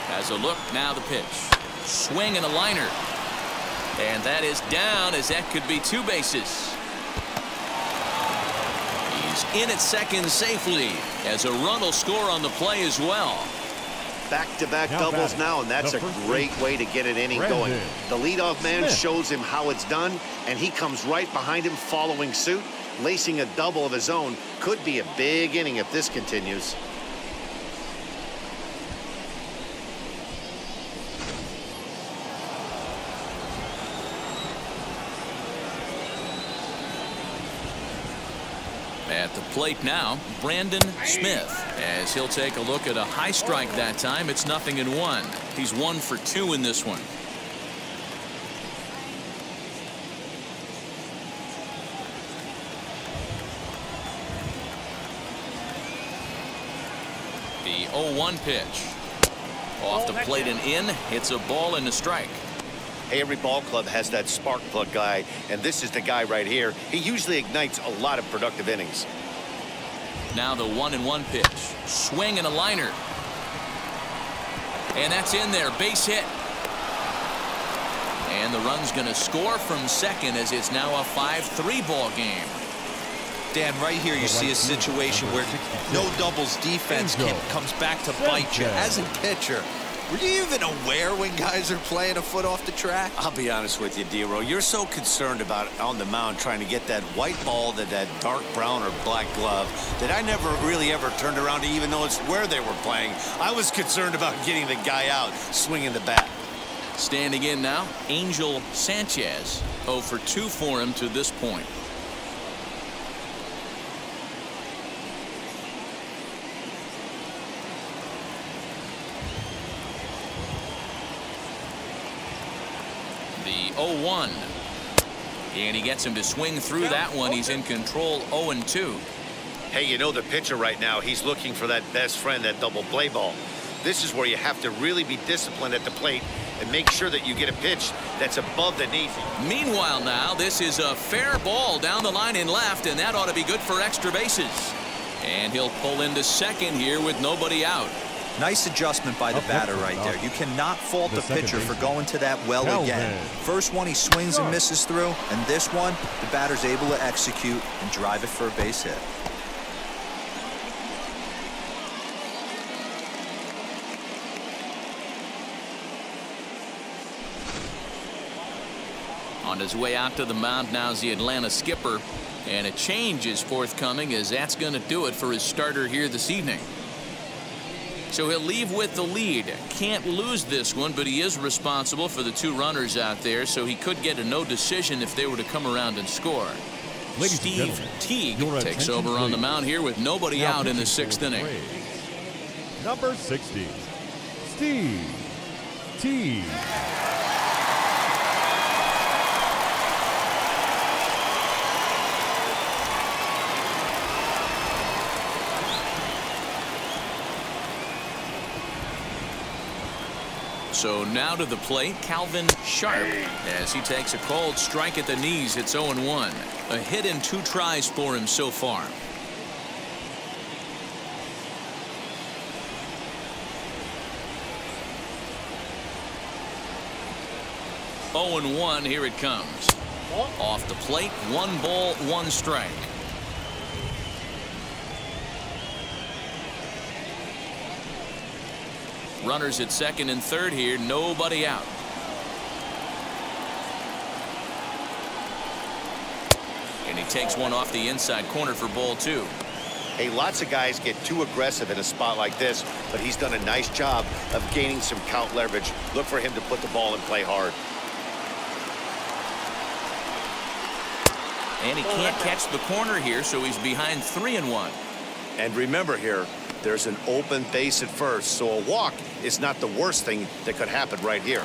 Has a look, now the pitch. Swing and a liner. And that is down, as that could be 2 bases. He's in at second safely, as a run will score on the play as well. Back-to-back doubles now, and that's a great way to get an inning going. The leadoff man shows him how it's done, and he comes right behind him following suit. Lacing a double of his own could be a big inning if this continues. At the plate now, Brandon Smith, as he'll take a look at a high strike that time. It's 0-1. He's 1 for 2 in this one. The 0-1 pitch. Off the plate and in. Hits a ball and a strike. Hey, every ball club has that spark plug guy, and this is the guy right here. He usually ignites a lot of productive innings. Now the 1-1 pitch. Swing and a liner. And that's in there. Base hit. And the run's going to score from second, as it's now a 5-3 ball game. Dan, right here you see a situation where no doubles defense comes back to bite you. As a pitcher, were you even aware when guys are playing a foot off the track? I'll be honest with you, Dario. You're so concerned about on the mound trying to get that white ball to that dark brown or black glove that I never really ever turned around to even notice where they were playing. I was concerned about getting the guy out, swinging the bat. Standing in now, Angel Sanchez. 0 for 2 for him to this point. The 0-1. And he gets him to swing through that one. He's in control 0-2. Hey, you know the pitcher right now, he's looking for that best friend, that double play ball. This is where you have to really be disciplined at the plate and make sure that you get a pitch that's above the knee. Meanwhile now, this is a fair ball down the line in left, and that ought to be good for extra bases. And he'll pull into second here with nobody out. Nice adjustment by the batter right there. You cannot fault the pitcher for going to that well again. First one he swings and misses through, and this one the batter's able to execute and drive it for a base hit. On his way out to the mound now is the Atlanta skipper, and a change is forthcoming, as that's going to do it for his starter here this evening. So he'll leave with the lead. Can't lose this one, but he is responsible for the 2 runners out there, so he could get a no decision if they were to come around and score. Steve Teague takes over on the mound here with nobody out in the 6th inning. Number 60, Steve Teague. So now to the plate, Calvin Sharp, as he takes a cold strike at the knees. It's 0-1. A hit in 2 tries for him so far. Oh and 1, here it comes. Off the plate, 1 ball, 1 strike. Runners at second and third here, nobody out. And he takes one off the inside corner for ball 2. Hey, lots of guys get too aggressive in a spot like this, but he's done a nice job of gaining some count leverage. Look for him to put the ball and play hard. And he can't catch the corner here, so he's behind 3-1. And remember here, there's an open base at first, so a walk is not the worst thing that could happen right here.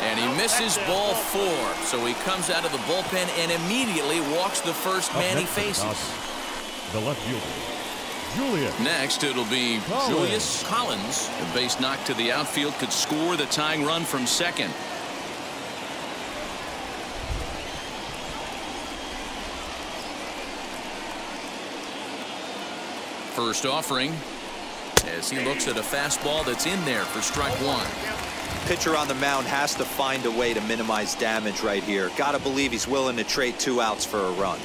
And he misses ball 4, so he comes out of the bullpen and immediately walks the first man he faces. The left fielder, Julius. Next, it'll be Julius Collins. The base knock to the outfield could score the tying run from second. First offering, as he looks at a fastball that's in there for strike 1. Pitcher on the mound has to find a way to minimize damage right here. Got to believe he's willing to trade 2 outs for a run.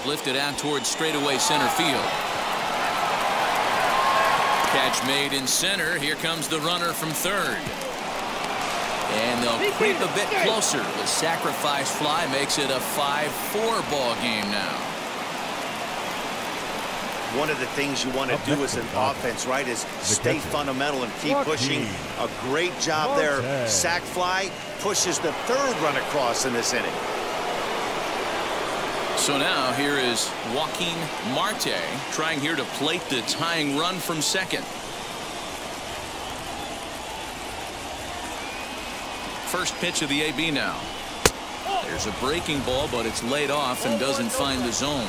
Lifted out towards straightaway center field. Catch made in center. Here comes the runner from third. And they'll creep a bit closer. The sacrifice fly makes it a 5-4 ball game now. One of the things you want to do as an offense, right, is stay fundamental and keep pushing. A great job there. Sac fly pushes the 3rd run across in this inning. So now here is Joaquin Marte trying here to plate the tying run from second. First pitch of the AB now. There's a breaking ball, but it's laid off and doesn't find the zone.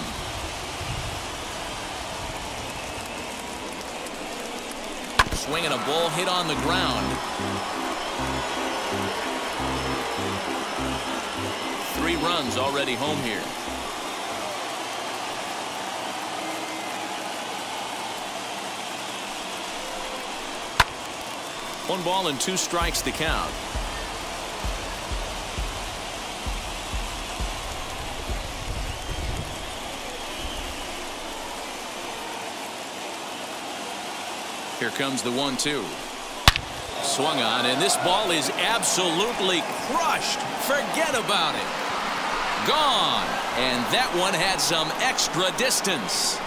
Swinging a ball hit on the ground. 3 runs already home here. One ball and 2 strikes to count. Here comes the 1-2. Swung on, and this ball is absolutely crushed. Forget about it. Gone. And that one had some extra distance.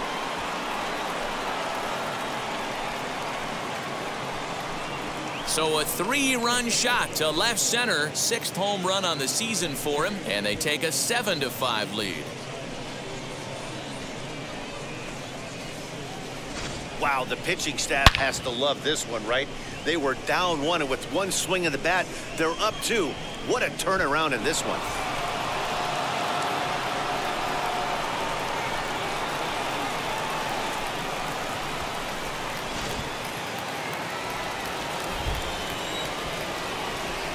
So a 3-run shot to left center, 6th home run on the season for him, and they take a 7-5 lead. Wow, the pitching staff has to love this one, right? They were down 1, and with one swing of the bat, they're up 2. What a turnaround in this one.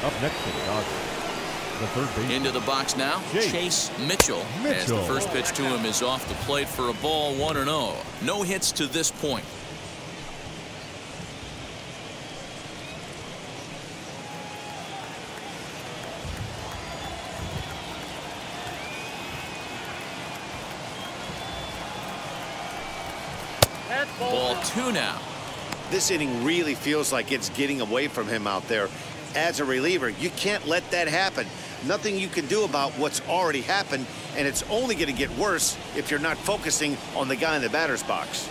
Up next for the Dodgers, the third baseman. Into the box now, Chase Mitchell. As the first pitch to him is off the plate for a ball, 1-0. No hits to this point. Ball 2 now. This inning really feels like it's getting away from him out there. As a reliever, you can't let that happen. Nothing you can do about what's already happened, and it's only going to get worse if you're not focusing on the guy in the batter's box.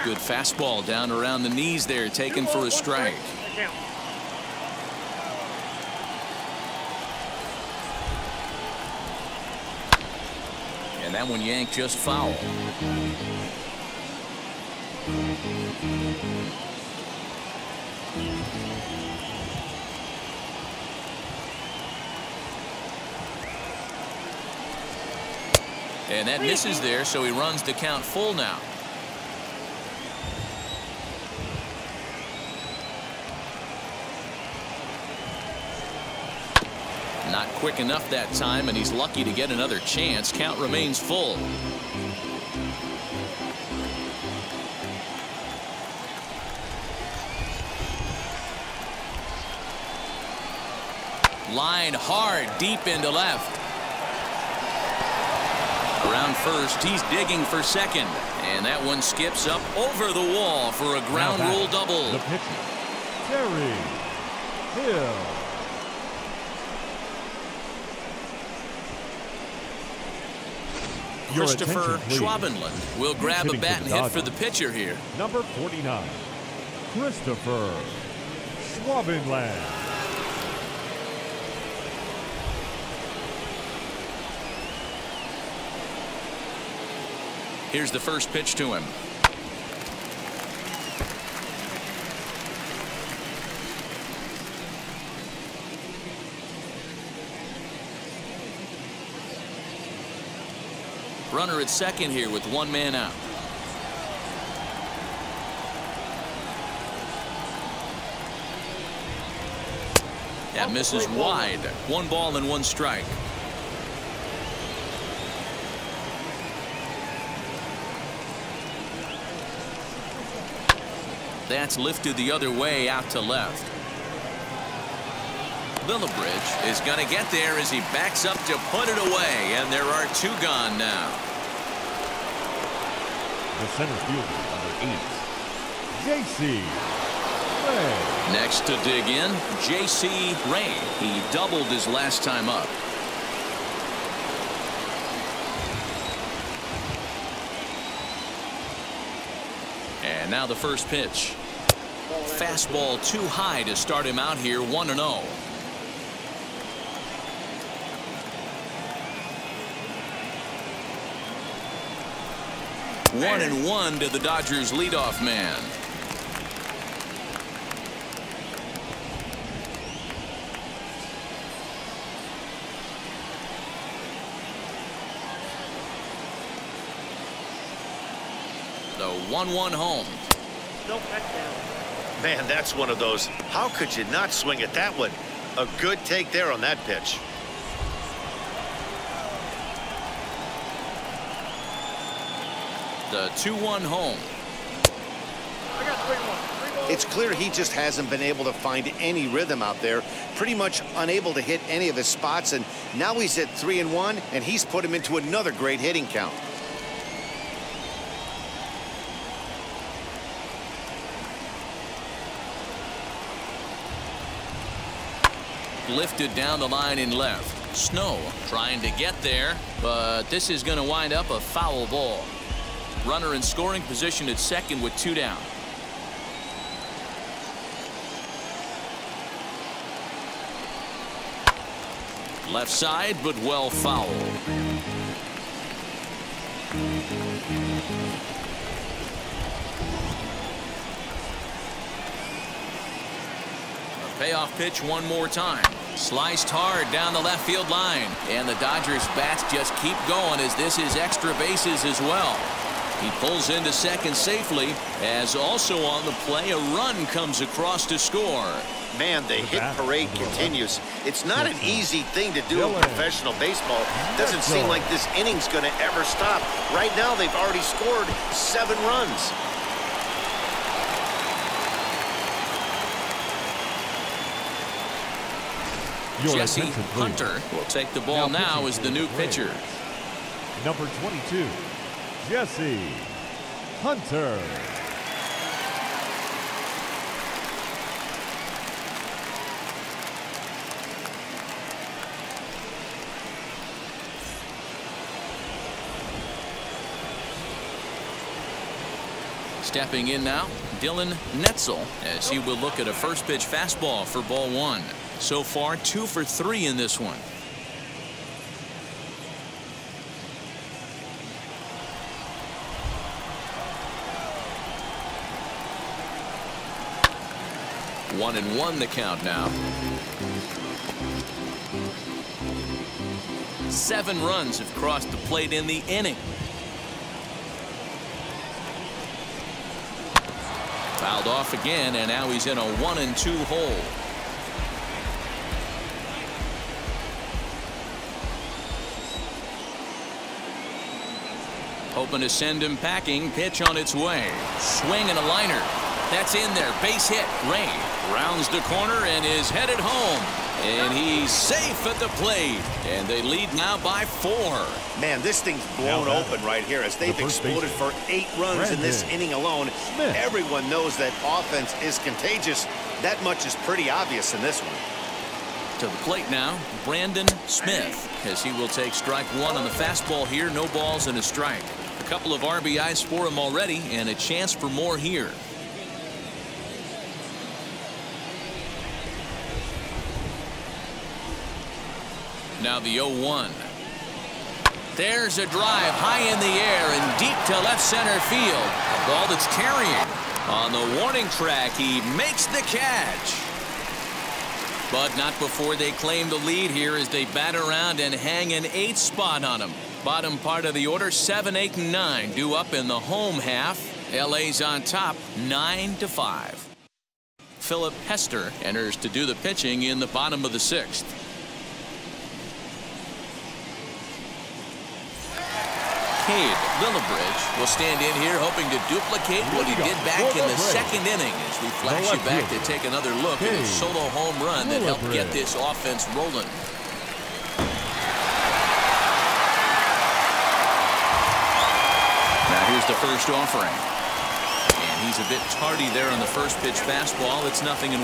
Good fastball down around the knees there, taken for a strike. And that one yanked just foul. And that misses there, so he runs the count full now. Not quick enough that time, and he's lucky to get another chance. Count remains full. Line hard deep into left. Around first, he's digging for second, and that one skips up over the wall for a ground rule double. The pitcher, Dario Rivas. Christopher Schwabenland will grab a bat and hit for the pitcher here. Number 49, Christopher Schwabenland. Here's the first pitch to him. Runner at second here with 1 man out. That misses wide. 1 ball and 1 strike. That's lifted the other way out to left. Lillibridge is going to get there as he backs up to put it away, and there are 2 gone now. The center fielder, number 8, J.C. Ray. Next to dig in, J.C. Ray. He doubled his last time up. And now the first pitch. Fastball too high to start him out here, 1-0. 1-1 to the Dodgers leadoff man. The 1-1 home. Man, that's one of those. How could you not swing at that one? A good take there on that pitch. The 2-1 home. It's clear he just hasn't been able to find any rhythm out there. Pretty much unable to hit any of his spots, and now he's at 3-1, and he's put him into another great hitting count. Lifted down the line in left. Snow trying to get there, but this is going to wind up a foul ball. Runner in scoring position at second with 2 down. Left side, but well fouled. A payoff pitch one more time. Sliced hard down the left field line. And the Dodgers bats just keep going as this is extra bases as well. He pulls into second safely as also on the play a run comes across to score. Man, the hit parade continues. It's not an easy thing to do in professional baseball. Doesn't seem like this inning's going to ever stop. Right now, they've already scored 7 runs. Jesse Hunter will take the ball now as the new pitcher. Number 22, Jesse Hunter. Stepping in now, Dylan Netzel, as he will look at a first pitch fastball for ball 1. So far 2 for 3 in this one. One and one the count now. 7 runs have crossed the plate in the inning. Fouled off again, and now he's in a 1-2 hole. Hoping to send him packing. Pitch on its way. Swing and a liner. That's in there. Base hit. Ray rounds the corner and is headed home. And he's safe at the plate. And they lead now by 4. Man, this thing's blown open right here as they've exploded for 8 runs in this inning alone. Everyone knows that offense is contagious. That much is pretty obvious in this one. To the plate now, Brandon Smith, as he will take strike 1 on the fastball here. No balls and a strike. A couple of RBIs for him already, and a chance for more here. Now the 0-1. There's a drive high in the air and deep to left center field. A ball that's carrying. On the warning track, he makes the catch. But not before they claim the lead here as they bat around and hang an 8th spot on him. Bottom part of the order, 7, 8, and 9 due up in the home half. LA's on top, 9-5. Philip Hester enters to do the pitching in the bottom of the 6th. Cade Lillibridge will stand in here hoping to duplicate what he did back in the 2nd inning as we flash you back to take another look at his solo home run that helped get this offense rolling. Now here's the first offering. And he's a bit tardy there on the first pitch fastball. It's 0-1.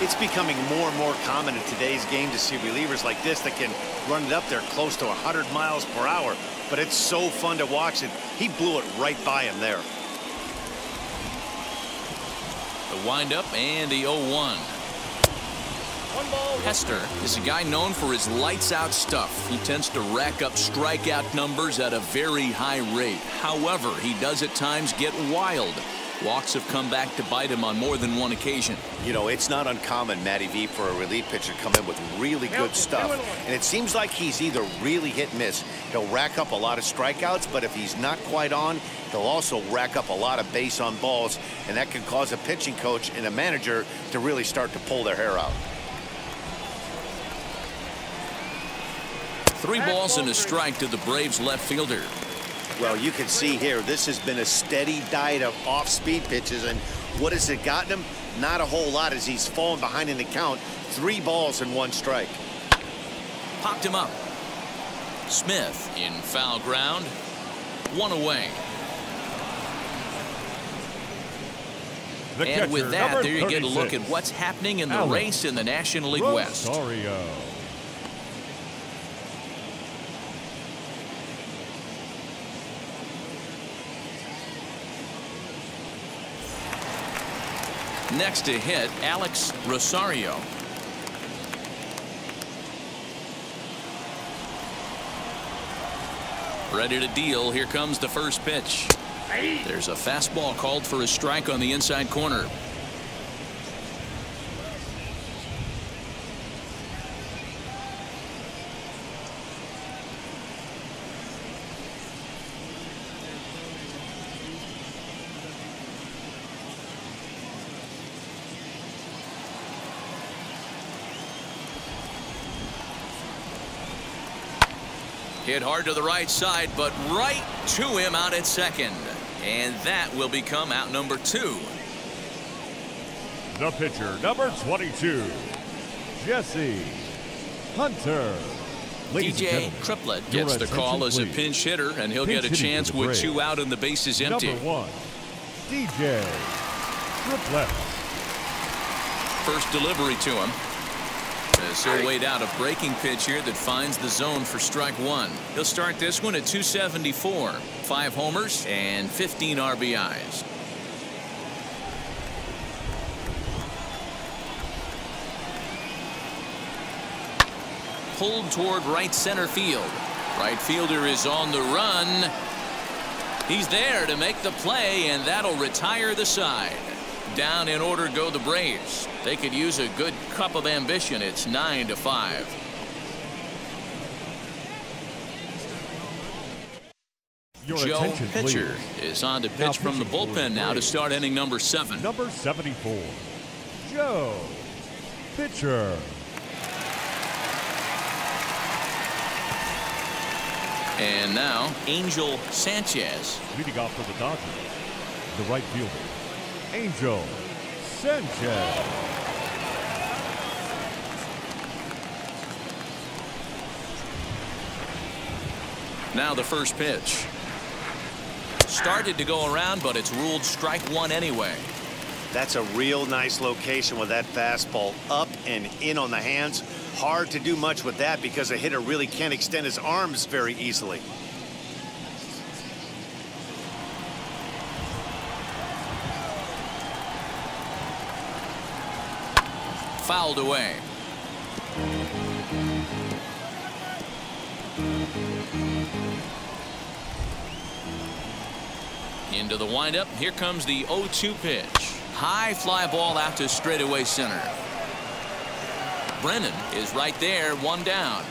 It's becoming more and more common in today's game to see relievers like this that can run it up there close to 100 miles per hour. But it's so fun to watch it. He blew it right by him there. The windup and the 0-1. Hester is a guy known for his lights-out stuff. He tends to rack up strikeout numbers at a very high rate. However, he does at times get wild. Walks have come back to bite him on more than one occasion. You know, it's not uncommon, Matty V, for a relief pitcher to come in with really good stuff. And it seems like he's either really hit and miss. He'll rack up a lot of strikeouts, but if he's not quite on, he'll also rack up a lot of base on balls. And that can cause a pitching coach and a manager to really start to pull their hair out. 3 balls and a strike to the Braves left fielder. Well, you can see here, this has been a steady diet of off-speed pitches, and what has it gotten him? Not a whole lot as he's fallen behind in the count. 3 balls and 1 strike. Popped him up. Smith in foul ground. 1 away. And with that, there you get a look at what's happening in the race in the National League West. Next to hit, Alex Rosario. Ready to deal. Here comes the first pitch. There's a fastball called for a strike on the inside corner. Hit hard to the right side, but right to him out at second. And that will become out number 2. The pitcher, number 22, Jesse Hunter. DJ Triplett gets the call as a pinch hitter, and he'll get a chance with 2 out and the bases empty. Number 1, DJ Triplett. First delivery to him. As he'll wait out a breaking pitch here that finds the zone for strike 1. He'll start this one at 274. 5 homers and 15 RBIs. Pulled toward right center field. Right fielder is on the run. He's there to make the play, and that'll retire the side. Down in order go the Braves. They could use a good cup of ambition. It's 9-5. Joe Pitcher is on to pitch from the bullpen now to start inning number 7. Number 74, Joe Pitcher. And now Angel Sanchez. Leading off for the Dodgers, the right fielder, Angel Sanchez. Now the first pitch. Started to go around, but it's ruled strike 1 anyway. That's a real nice location with that fastball up and in on the hands. Hard to do much with that because a hitter really can't extend his arms very easily. Fouled away. Into the windup. Here comes the 0-2 pitch. High fly ball out to straightaway center. Brennan is right there, 1 down.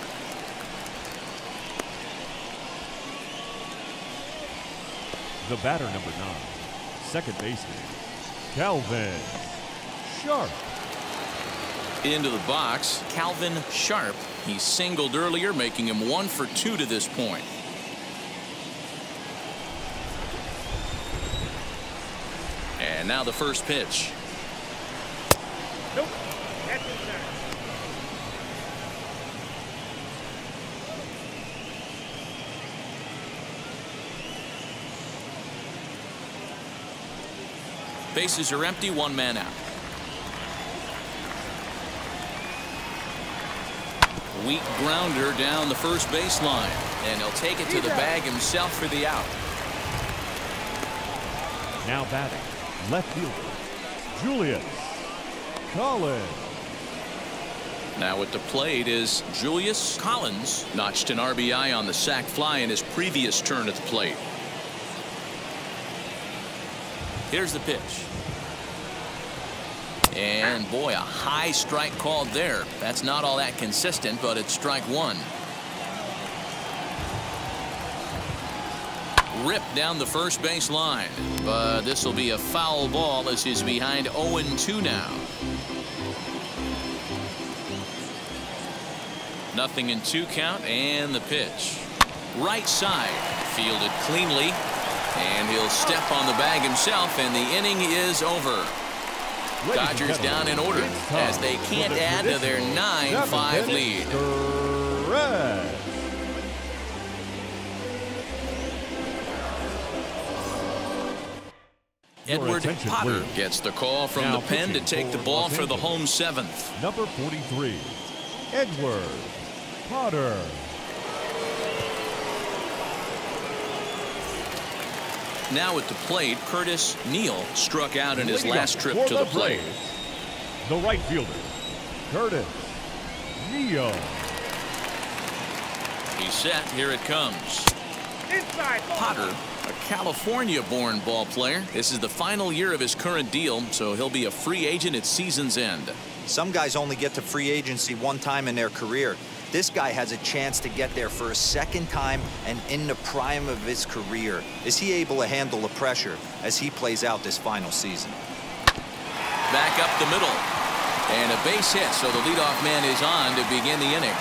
The batter, number 9, second baseman, Calvin Sharp. Into the box, Calvin Sharp. He singled earlier, making him 1 for 2 to this point. And now the first pitch. Nope. That's in center. Bases are empty, 1 man out. Weak grounder down the first baseline, and he'll take it to the bag himself for the out. Now batting, left fielder, Julius Collins. Now at the plate is Julius Collins. Notched an RBI on the sac fly in his previous turn at the plate. Here's the pitch. And boy, a high strike called there. That's not all that consistent, but it's strike 1. Ripped down the first base line, but this will be a foul ball as he's behind 0-2 now. Nothing in 2 count, and the pitch. Right side, fielded cleanly, and he'll step on the bag himself, and the inning is over. Dodgers down in order as they can't add to their 9-5 lead. Edward Potter gets the call from the pen to take the ball for the home 7th. Number 43, Edward Potter. Now at the plate, Curtis Neal struck out in his last trip to the plate. The right fielder, Curtis Neal. He's set. Here it comes. Outside. Potter, a California-born ball player. This is the final year of his current deal, so he'll be a free agent at season's end. Some guys only get to free agency one time in their career. This guy has a chance to get there for a second time and in the prime of his career. Is he able to handle the pressure as he plays out this final season? Back up the middle. And a base hit, so the leadoff man is on to begin the inning.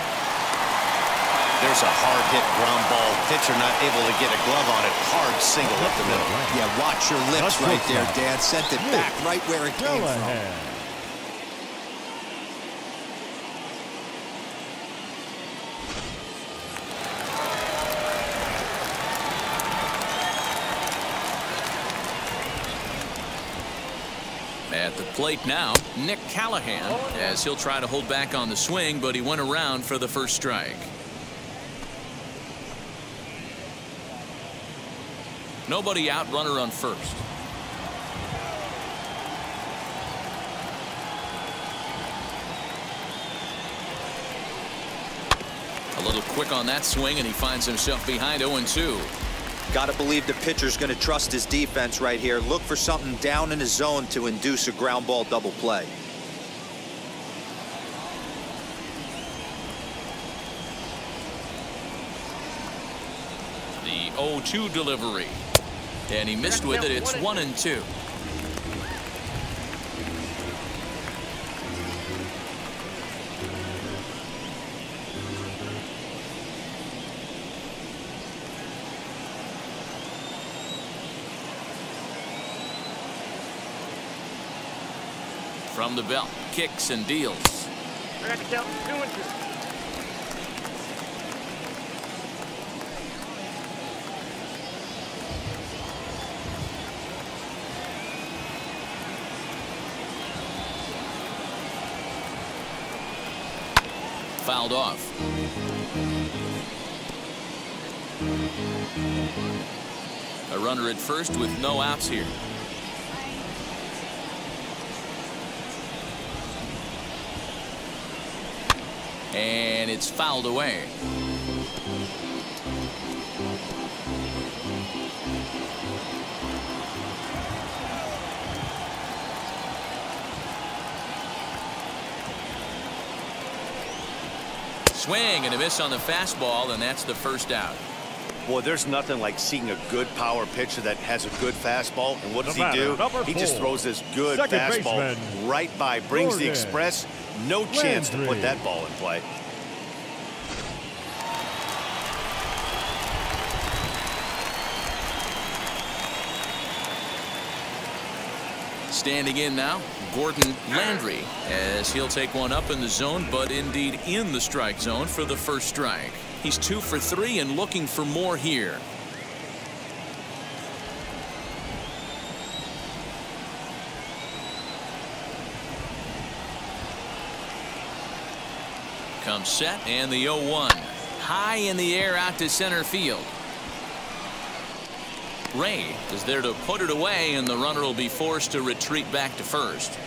There's a hard hit ground ball. Pitcher not able to get a glove on it. Hard single up the middle. Yeah, watch your lips right there, Dan. Sent it back right where it came from. At the plate now, Nick Callahan, as he'll try to hold back on the swing, but he went around for the first strike. Nobody out, runner on first. A little quick on that swing, and he finds himself behind 0-2. Got to believe the pitcher's going to trust his defense right here. Look for something down in his zone to induce a ground ball double play. The 0-2 delivery. And he missed with it. It's 1-2. From the belt, kicks and deals. I got to count 2-2. Fouled off. A runner at first with no outs here. And it's fouled away. Swing and a miss on the fastball, and that's the first out. Boy, there's nothing like seeing a good power pitcher that has a good fastball. And what does he do? He just throws this good fastball right by, brings the express. No chance to put that ball in play. Standing in now, Gordon Landry, as he'll take one up in the zone, but indeed in the strike zone for the first strike. He's 2 for 3 and looking for more here. Comes set, and the 0-1. High in the air out to center field. Ray is there to put it away, and the runner will be forced to retreat back to first.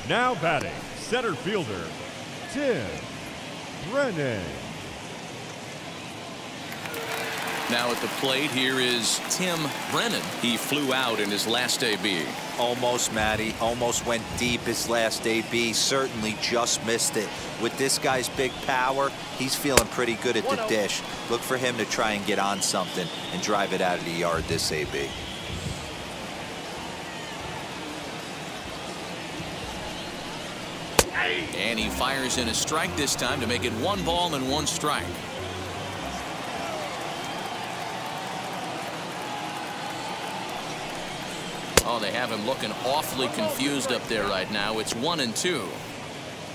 Now batting, center fielder, Tim Brennan. Now at the plate, here is Tim Brennan. He flew out in his last AB. Almost, Matty. Almost went deep his last AB. Certainly just missed it. With this guy's big power, he's feeling pretty good at the dish. Look for him to try and get on something and drive it out of the yard this AB. And he fires in a strike this time to make it 1 ball and 1 strike. Oh, they have him looking awfully confused up there right now. It's 1-2.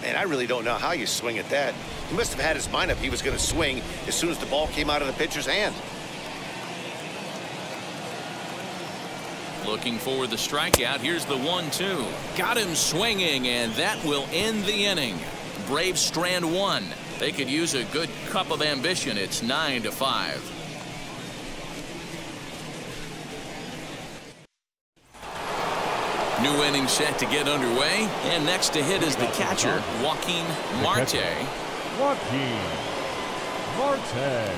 Man, I really don't know how you swing at that. He must have had his mind up he was going to swing as soon as the ball came out of the pitcher's hand. Looking for the strikeout. Here's the 1-2. Got him swinging, and that will end the inning. Braves strand 1. They could use a good cup of ambition. It's 9-5. New inning set to get underway, and next to hit is the catcher, Joaquin Marte. Joaquin Marte.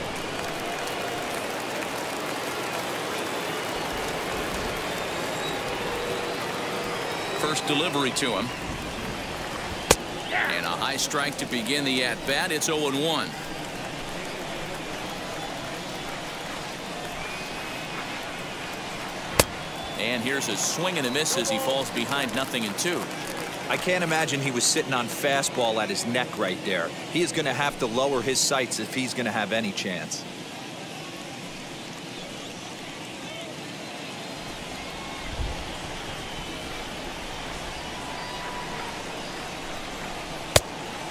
First delivery to him. And a high strike to begin the at-bat. It's 0-1. And here's a swing and a miss as he falls behind 0-2. I can't imagine he was sitting on fastball at his neck right there. He is going to have to lower his sights if he's going to have any chance.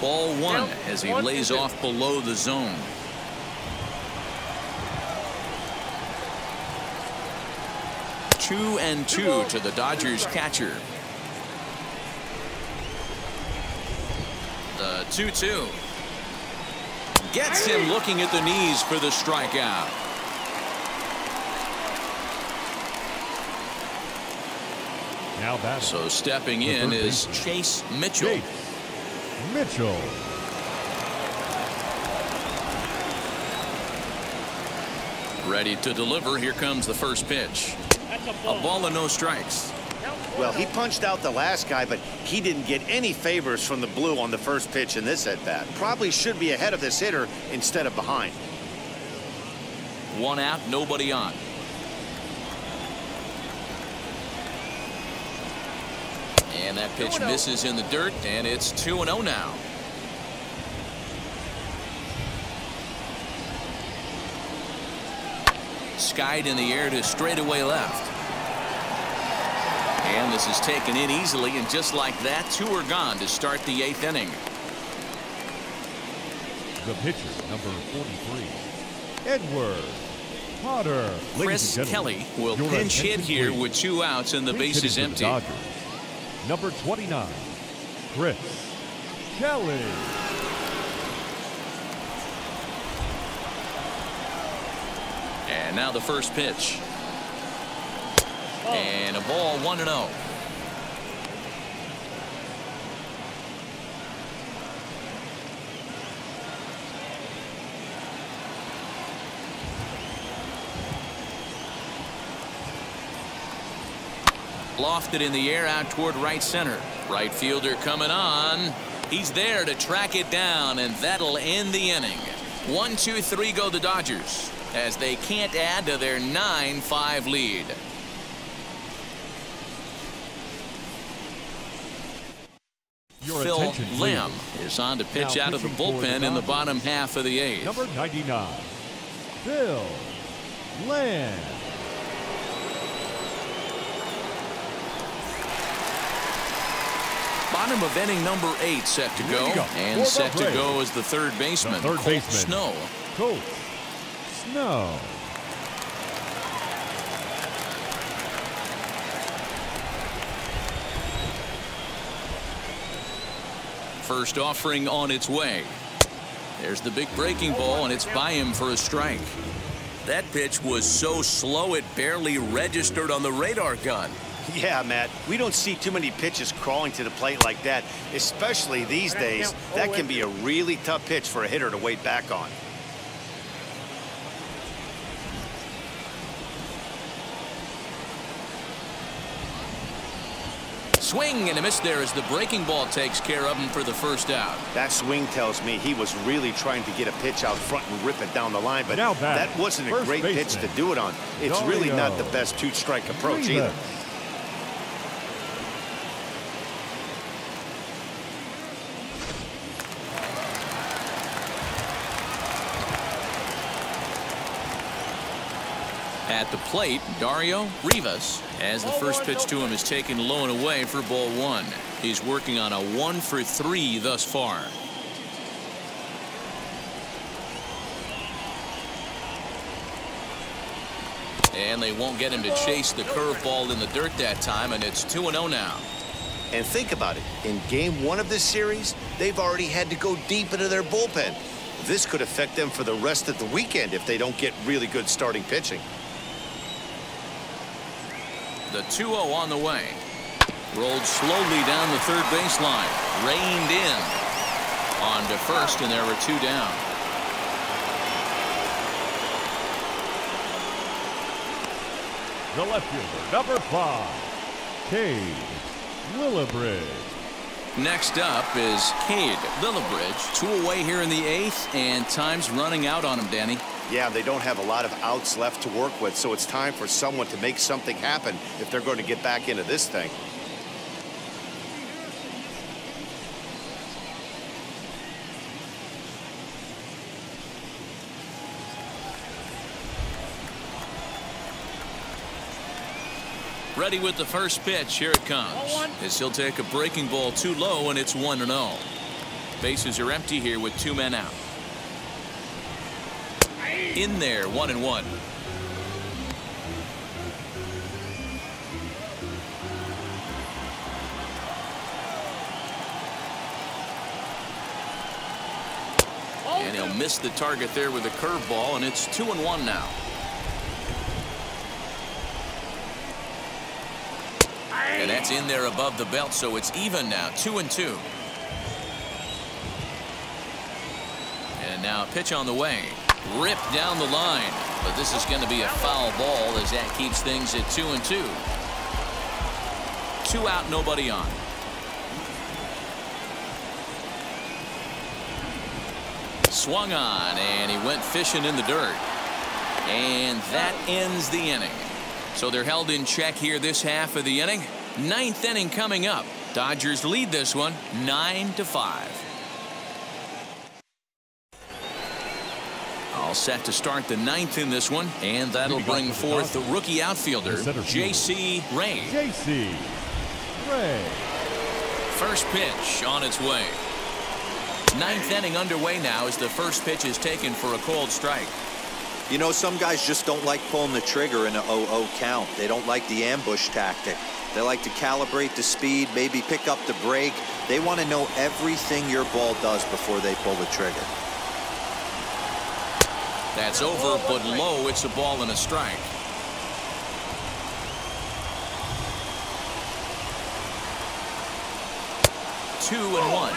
Ball one as he lays off below the zone. Two and two to the Dodgers catcher. The 2-2. Gets him looking at the knees for the strikeout. Now back. So stepping in is Chase Mitchell. Mitchell. Ready to deliver. Here comes the first pitch. A ball and no strikes. Well, he punched out the last guy, but he didn't get any favors from the blue on the first pitch in this at-bat. Probably should be ahead of this hitter instead of behind. One out, nobody on. And that pitch misses in the dirt, and it's 2-0 now. Skied in the air to straightaway left. And this is taken in easily, and just like that, two are gone to start the 8th inning. The pitcher, number 43, Edward Potter. Chris Kelly will pinch hit here with 2 outs and the bases empty. Dodgers, number 29, Chris Kelly. And now the first pitch. And a ball 1-0. Lofted in the air out toward right center. Right fielder coming on. He's there to track it down, and that'll end the inning. 1-2-3 go the Dodgers as they can't add to their 9-5 lead. Phil Lamb is on to pitch out of the bullpen in the bottom half of the 8th. Number 99, Phil Lamb. Bottom of inning number 8 set to go. And set to go is the third baseman, Colt Snow. Colt Snow. First offering on its way. There's the big breaking ball, and it's by him for a strike. That pitch was so slow it barely registered on the radar gun. Yeah, Matt, we don't see too many pitches crawling to the plate like that, especially these days. That can be a really tough pitch for a hitter to wait back on. Swing and a miss there as the breaking ball takes care of him for the first out. That swing tells me he was really trying to get a pitch out front and rip it down the line, but that wasn't a great pitch to do it on. It's really not the best 2-strike approach either. At the plate, Dario Rivas, as the first pitch to him is taken low and away for ball 1. He's working on a 1-for-3 thus far. And they won't get him to chase the curveball in the dirt that time, and it's 2-0 now. And think about it. In game 1 of this series, they've already had to go deep into their bullpen. This could affect them for the rest of the weekend if they don't get really good starting pitching. The 2-0 on the way. Rolled slowly down the third baseline. Reined in. On to first, and there were 2 down. the left fielder, number 5, Cade Lillibridge. Next up is Cade Lillibridge. 2 away here in the 8th, and time's running out on him, Danny. Yeah, they don't have a lot of outs left to work with, so it's time for someone to make something happen if they're going to get back into this thing. Ready with the first pitch. Here it comes. As he'll take a breaking ball too low, and it's 1-0. Bases are empty here with 2 men out. In there, 1-1. And he'll miss the target there with a curveball, and it's 2-1 now. And that's in there above the belt, so it's even now, 2-2. And now a pitch on the way. Ripped down the line. But this is going to be a foul ball as that keeps things at 2-2. 2 out, nobody on. Swung on, and he went fishing in the dirt. And that ends the inning. So they're held in check here this half of the inning. 9th inning coming up. Dodgers lead this one 9-5. All set to start the 9th in this one, and that'll bring forth the rookie outfielder, J.C. Ray. J.C. Ray. First pitch on its way. 9th inning underway now as the first pitch is taken for a called strike. You know, some guys just don't like pulling the trigger in an 0-0 count. They don't like the ambush tactic. They like to calibrate the speed, maybe pick up the brake. They want to know everything your ball does before they pull the trigger. That's over, but low. It's a ball and a strike. Two and one.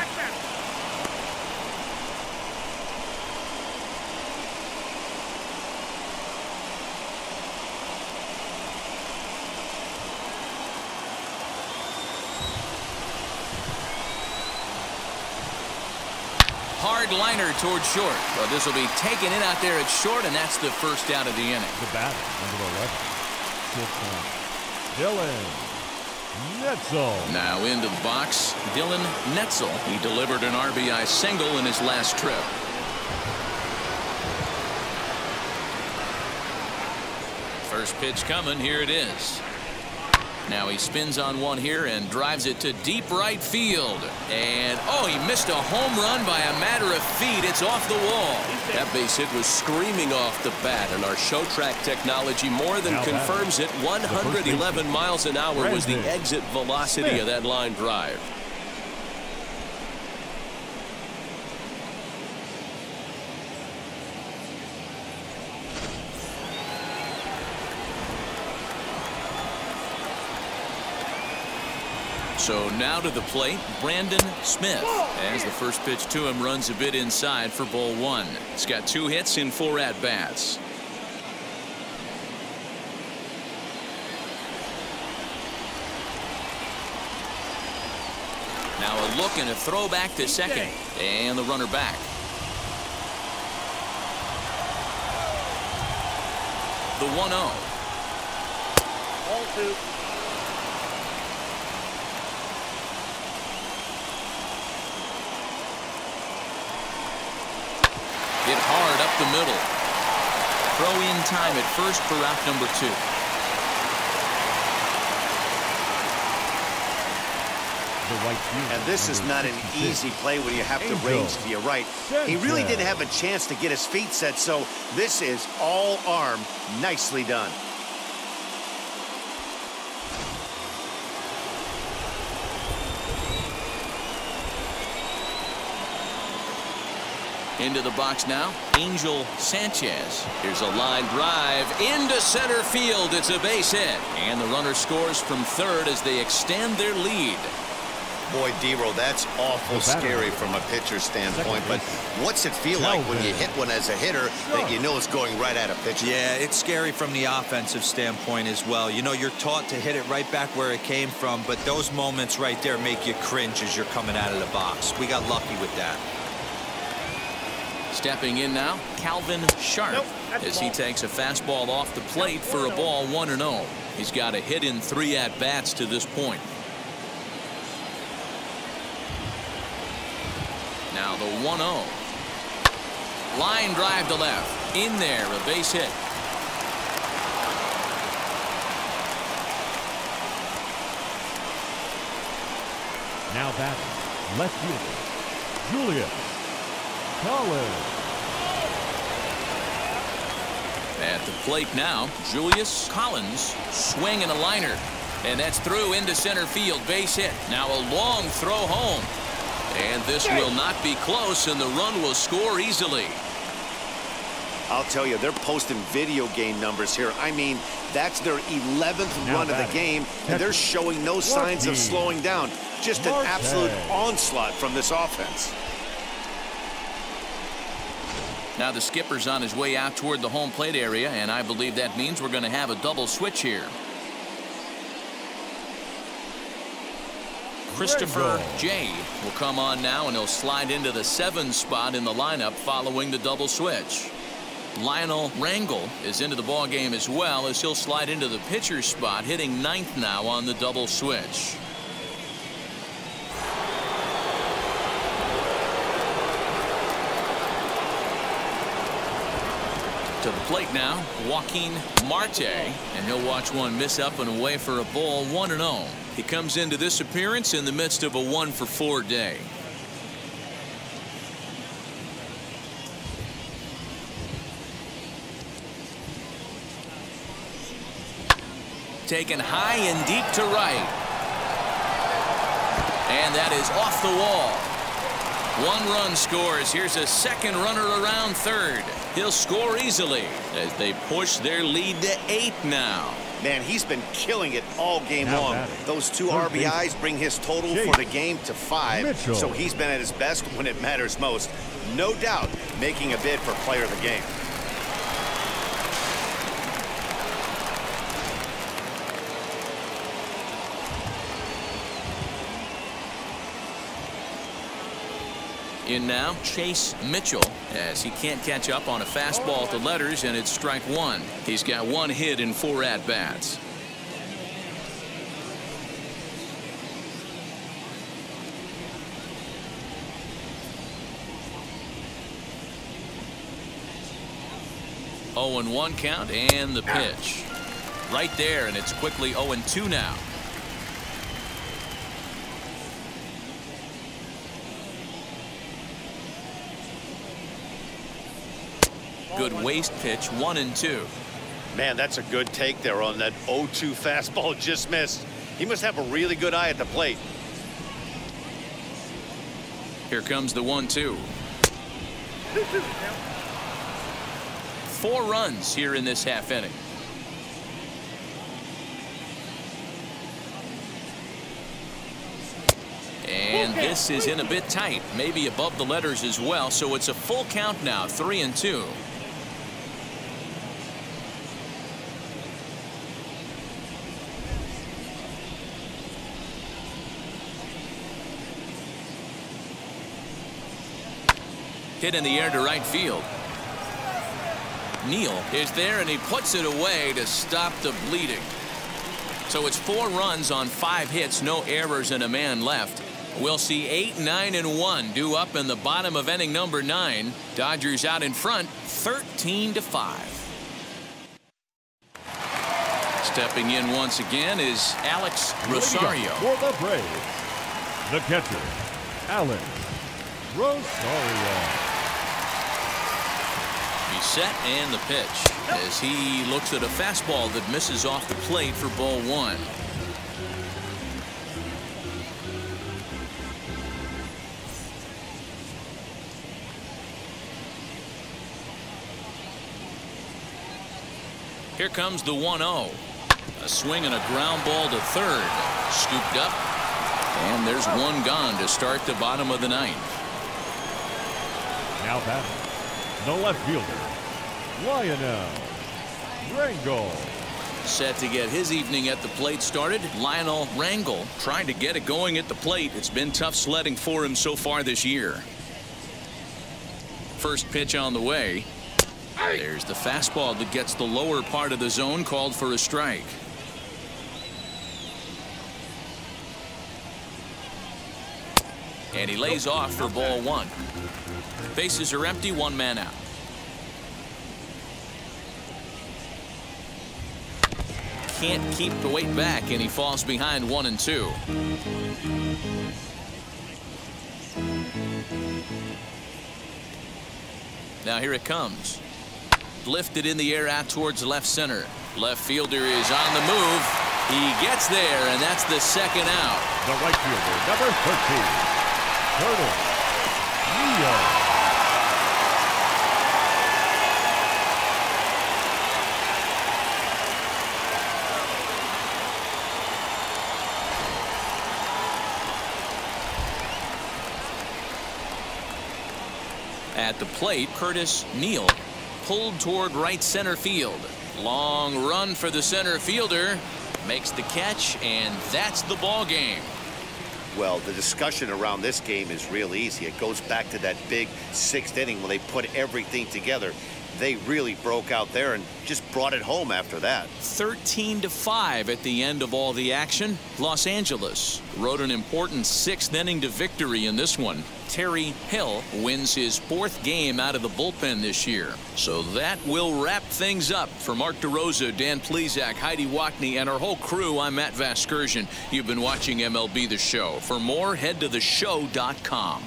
Hard liner towards short. Well, this will be taken in out there at short, and that's the first out of the inning. The batter, number 11, Dylan Netzel. Now into the box, Dylan Netzel. He delivered an RBI single in his last trip. First pitch coming. Here it is. Now he spins on one here and drives it to deep right field. And, oh, he missed a home run by a matter of feet. It's off the wall. That base hit was screaming off the bat, and our show track technology more than confirms it. 111 miles an hour was the exit velocity of that line drive. So now to the plate, Brandon Smith. As the first pitch to him runs a bit inside for ball one. He's got 2 hits in 4 at-bats. Now a look and a throw back to second. And the runner back. The 1-0. Ball 2. Hit hard up the middle. Throw in time at first for out number 2. And this is not an easy play when you have to range to your right. He really didn't have a chance to get his feet set, so this is all arm. Nicely done. Into the box now, Angel Sanchez. Here's a line drive into center field. It's a base hit. And the runner scores from third as they extend their lead. Boy, Dero, that's awful scary from a pitcher's standpoint. But what's it feel like when you hit one as a hitter that you know is going right at a pitcher? Yeah, it's scary from the offensive standpoint as well. You know, you're taught to hit it right back where it came from, but those moments right there make you cringe as you're coming out of the box. We got lucky with that. Stepping in now, Calvin Sharp, as he takes a fastball off the plate for a ball 1-0. He's got a hit in 3 at-bats to this point. Now the 1-0. Line drive to left. In there, a base hit. Now batting, left fielder, Julius Collins. At the plate now, Julius Collins swinging a liner. And that's through into center field. Base hit. Now a long throw home. And this will not be close, and the run will score easily. I'll tell you, they're posting video game numbers here. I mean, that's their 11th run of the game, and they're showing no signs of slowing down. Just an absolute onslaught from this offense. Now the skipper's on his way out toward the home plate area, and I believe that means we're going to have a double switch here. Christopher J. will come on now, and he'll slide into the 7 spot in the lineup following the double switch. Lionel Rangel is into the ball game as well, as he'll slide into the pitcher's spot, hitting 9th now on the double switch. To the plate now, Joaquin Marte, and he'll watch one miss up and away for a ball 1-0. He comes into this appearance in the midst of a 1-for-4 day. Taken high and deep to right. And that is off the wall. 1 run scores. Here's a second runner around third. He'll score easily as they push their lead to 8 now. Man, he's been killing it all game long. Those 2 RBIs bring his total for the game to 5. So he's been at his best when it matters most. No doubt making a bid for player of the game. In now, Chase Mitchell, as he can't catch up on a fastball at the letters, and it's strike 1. He's got 1 hit in 4 at-bats. Oh, 0-1 count, and the pitch. Right there, and it's quickly 0-2 now. Good waist pitch, 1-2. Man, that's a good take there on that 0-2 fastball just missed. He must have a really good eye at the plate. Here comes the 1-2. 4 runs here in this half inning. And this is in a bit tight, maybe above the letters as well, so it's a full count now, 3-2. Hit in the air to right field. Neal is there, and he puts it away to stop the bleeding. So it's 4 runs on 5 hits, no errors, and a man left. We'll see 8, 9, and 1 due up in the bottom of inning number 9. Dodgers out in front, 13-5. Stepping in once again is Alex Rosario. For the Braves, the catcher, Alex Rosario. He's set, and the pitch as he looks at a fastball that misses off the plate for ball 1. Here comes the 1-0. A swing and a ground ball to third. Scooped up. And there's one gone to start the bottom of the ninth. Now batting, the left fielder, Lionel Rangel. Set to get his evening at the plate started. Lionel Rangel trying to get it going at the plate. It's been tough sledding for him so far this year. First pitch on the way. There's the fastball that gets the lower part of the zone, called for a strike. And he lays off for ball one. Bases are empty, one man out. Can't keep the weight back, and he falls behind 1-2. Now here it comes. Lifted in the air out towards left center. Left fielder is on the move. He gets there, and that's the second out. The right fielder, number 13, Colonel Leo. At the plate, Curtis Neal pulled toward right center field. Long run for the center fielder. Makes the catch, and that's the ball game. Well, the discussion around this game is real easy. It goes back to that big 6th inning when they put everything together. They really broke out there and just brought it home after that. 13-5 at the end of all the action. Los Angeles rode an important 6th inning to victory in this one. Terry Hill wins his 4th game out of the bullpen this year. So that will wrap things up. For Mark DeRosa, Dan Plesac, Heidi Wackney, and our whole crew, I'm Matt Vasgersian. You've been watching MLB The Show. For more, head to theshow.com.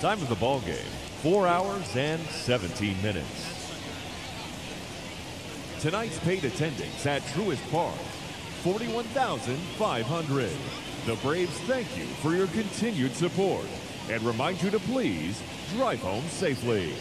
Time of the ball game, 4 hours and 17 minutes. Tonight's paid attendance at Truist Park, 41,500. The Braves thank you for your continued support and remind you to please drive home safely.